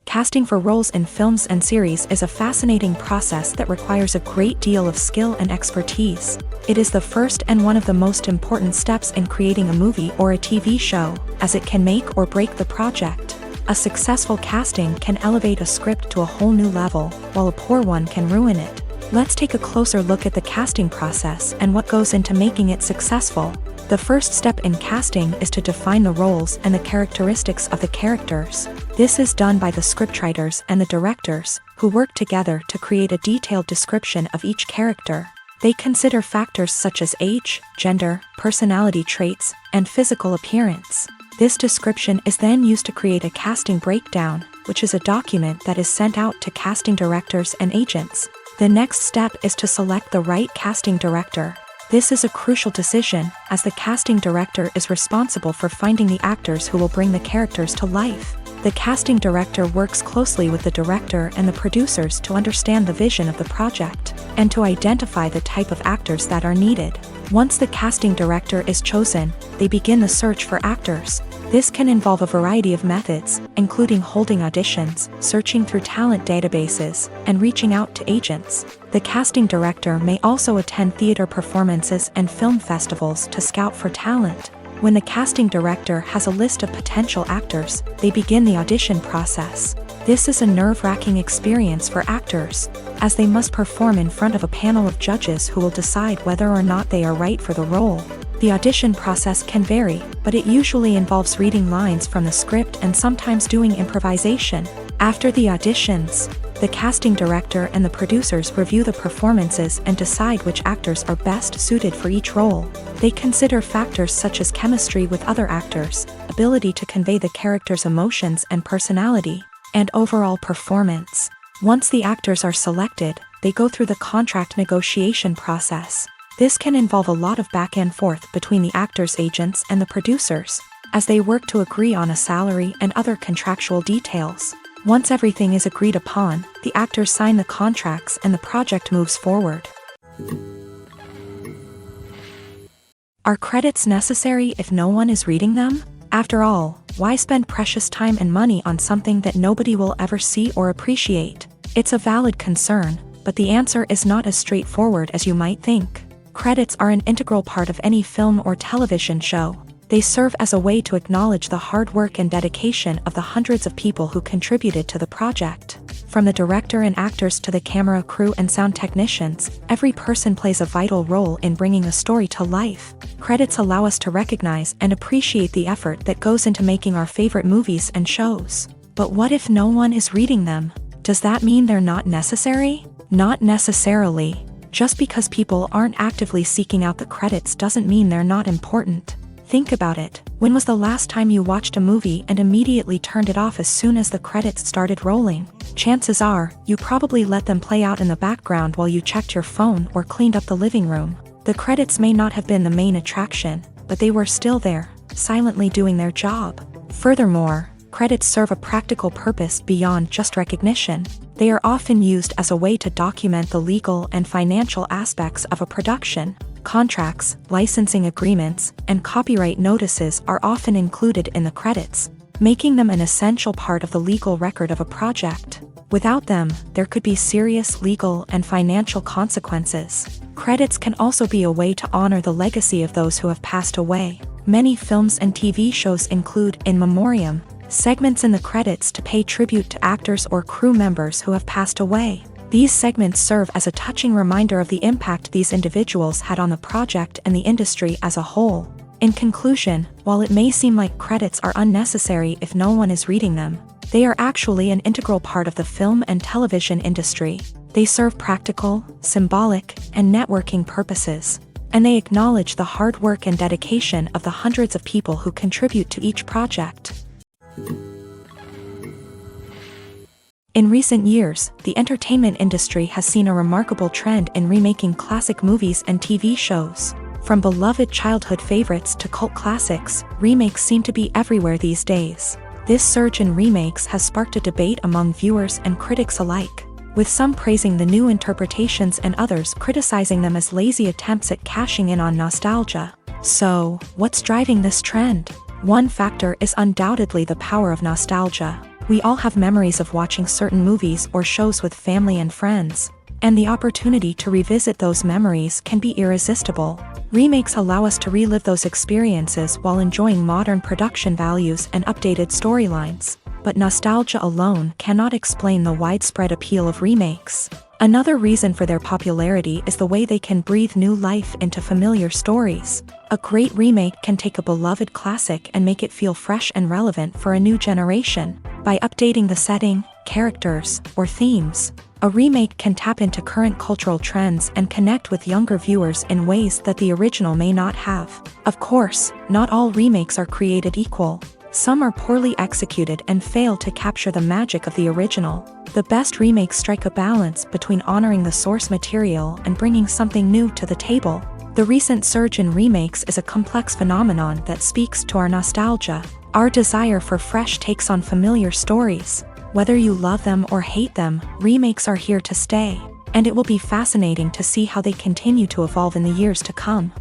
Speaker 1: Casting for roles in films and series is a fascinating process that requires a great deal of skill and expertise. It is the first and one of the most important steps in creating a movie or a TV show, as it can make or break the project. A successful casting can elevate a script to a whole new level, while a poor one can ruin it. Let's take a closer look at the casting process and what goes into making it successful. The first step in casting is to define the roles and the characteristics of the characters. This is done by the scriptwriters and the directors, who work together to create a detailed description of each character. They consider factors such as age, gender, personality traits, and physical appearance. This description is then used to create a casting breakdown, which is a document that is sent out to casting directors and agents. The next step is to select the right casting director. This is a crucial decision, as the casting director is responsible for finding the actors who will bring the characters to life. The casting director works closely with the director and the producers to understand the vision of the project, and to identify the type of actors that are needed. Once the casting director is chosen, they begin the search for actors. This can involve a variety of methods, including holding auditions, searching through talent databases, and reaching out to agents. The casting director may also attend theater performances and film festivals to scout for talent. When the casting director has a list of potential actors, they begin the audition process. This is a nerve-wracking experience for actors, as they must perform in front of a panel of judges who will decide whether or not they are right for the role. The audition process can vary, but it usually involves reading lines from the script and sometimes doing improvisation. After the auditions, the casting director and the producers review the performances and decide which actors are best suited for each role. They consider factors such as chemistry with other actors, ability to convey the character's emotions and personality, and overall performance. Once the actors are selected, they go through the contract negotiation process. This can involve a lot of back and forth between the actors' agents and the producers, as they work to agree on a salary and other contractual details. Once everything is agreed upon, the actors sign the contracts and the project moves forward. Are credits necessary if no one is reading them? After all, why spend precious time and money on something that nobody will ever see or appreciate? It's a valid concern, but the answer is not as straightforward as you might think. Credits are an integral part of any film or television show. They serve as a way to acknowledge the hard work and dedication of the hundreds of people who contributed to the project. From the director and actors to the camera crew and sound technicians, every person plays a vital role in bringing a story to life. Credits allow us to recognize and appreciate the effort that goes into making our favorite movies and shows. But what if no one is reading them? Does that mean they're not necessary? Not necessarily. Just because people aren't actively seeking out the credits doesn't mean they're not important. Think about it. When was the last time you watched a movie and immediately turned it off as soon as the credits started rolling? Chances are, you probably let them play out in the background while you checked your phone or cleaned up the living room. The credits may not have been the main attraction, but they were still there, silently doing their job. Furthermore, credits serve a practical purpose beyond just recognition. They are often used as a way to document the legal and financial aspects of a production. Contracts, licensing agreements, and copyright notices are often included in the credits, making them an essential part of the legal record of a project. Without them, there could be serious legal and financial consequences. Credits can also be a way to honor the legacy of those who have passed away. Many films and TV shows include in memoriam segments in the credits to pay tribute to actors or crew members who have passed away. These segments serve as a touching reminder of the impact these individuals had on the project and the industry as a whole. In conclusion, while it may seem like credits are unnecessary if no one is reading them, they are actually an integral part of the film and television industry. They serve practical, symbolic, and networking purposes, and they acknowledge the hard work and dedication of the hundreds of people who contribute to each project. In recent years, the entertainment industry has seen a remarkable trend in remaking classic movies and TV shows. From beloved childhood favorites to cult classics, remakes seem to be everywhere these days. This surge in remakes has sparked a debate among viewers and critics alike, with some praising the new interpretations and others criticizing them as lazy attempts at cashing in on nostalgia. So, what's driving this trend? One factor is undoubtedly the power of nostalgia. We all have memories of watching certain movies or shows with family and friends, and the opportunity to revisit those memories can be irresistible. Remakes allow us to relive those experiences while enjoying modern production values and updated storylines. But nostalgia alone cannot explain the widespread appeal of remakes. Another reason for their popularity is the way they can breathe new life into familiar stories. A great remake can take a beloved classic and make it feel fresh and relevant for a new generation. By updating the setting, characters, or themes, a remake can tap into current cultural trends and connect with younger viewers in ways that the original may not have. Of course, not all remakes are created equal. Some are poorly executed and fail to capture the magic of the original. The best remakes strike a balance between honoring the source material and bringing something new to the table. The recent surge in remakes is a complex phenomenon that speaks to our nostalgia, our desire for fresh takes on familiar stories. Whether you love them or hate them, remakes are here to stay, and it will be fascinating to see how they continue to evolve in the years to come.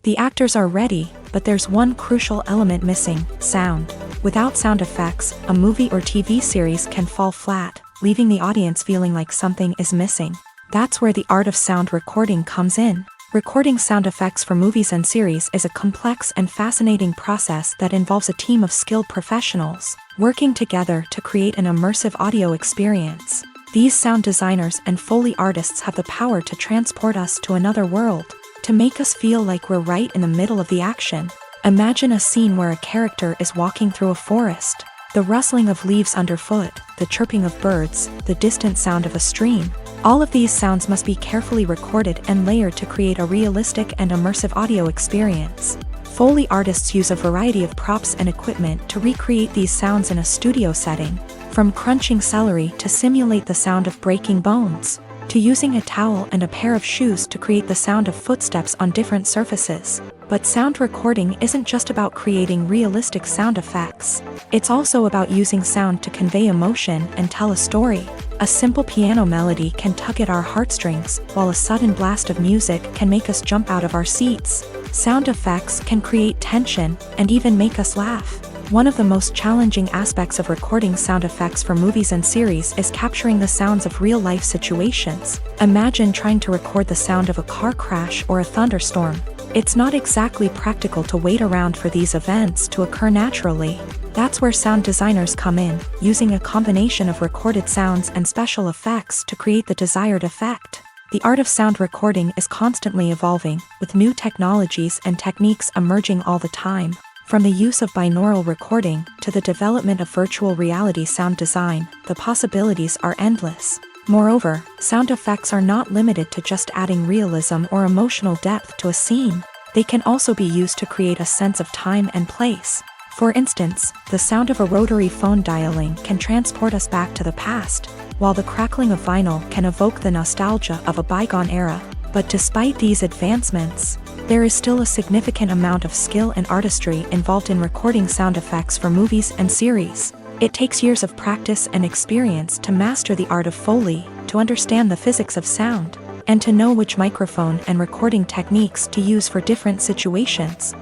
Speaker 1: The actors are ready, but there's one crucial element missing: sound. Without sound effects, a movie or TV series can fall flat, leaving the audience feeling like something is missing. That's where the art of sound recording comes in. Recording sound effects for movies and series is a complex and fascinating process that involves a team of skilled professionals working together to create an immersive audio experience. These sound designers and Foley artists have the power to transport us to another world, to make us feel like we're right in the middle of the action. Imagine a scene where a character is walking through a forest. The rustling of leaves underfoot, the chirping of birds, the distant sound of a stream. All of these sounds must be carefully recorded and layered to create a realistic and immersive audio experience. Foley artists use a variety of props and equipment to recreate these sounds in a studio setting, from crunching celery to simulate the sound of breaking bones, to using a towel and a pair of shoes to create the sound of footsteps on different surfaces. But sound recording isn't just about creating realistic sound effects. It's also about using sound to convey emotion and tell a story. A simple piano melody can tug at our heartstrings, while a sudden blast of music can make us jump out of our seats. Sound effects can create tension and even make us laugh. One of the most challenging aspects of recording sound effects for movies and series is capturing the sounds of real-life situations. Imagine trying to record the sound of a car crash or a thunderstorm. It's not exactly practical to wait around for these events to occur naturally. That's where sound designers come in, using a combination of recorded sounds and special effects to create the desired effect. The art of sound recording is constantly evolving, with new technologies and techniques emerging all the time. From the use of binaural recording to the development of virtual reality sound design, the possibilities are endless. Moreover, sound effects are not limited to just adding realism or emotional depth to a scene. They can also be used to create a sense of time and place. For instance, the sound of a rotary phone dialing can transport us back to the past, while the crackling of vinyl can evoke the nostalgia of a bygone era. But despite these advancements, there is still a significant amount of skill and artistry involved in recording sound effects for movies and series. It takes years of practice and experience to master the art of Foley, to understand the physics of sound, and to know which microphone and recording techniques to use for different situations.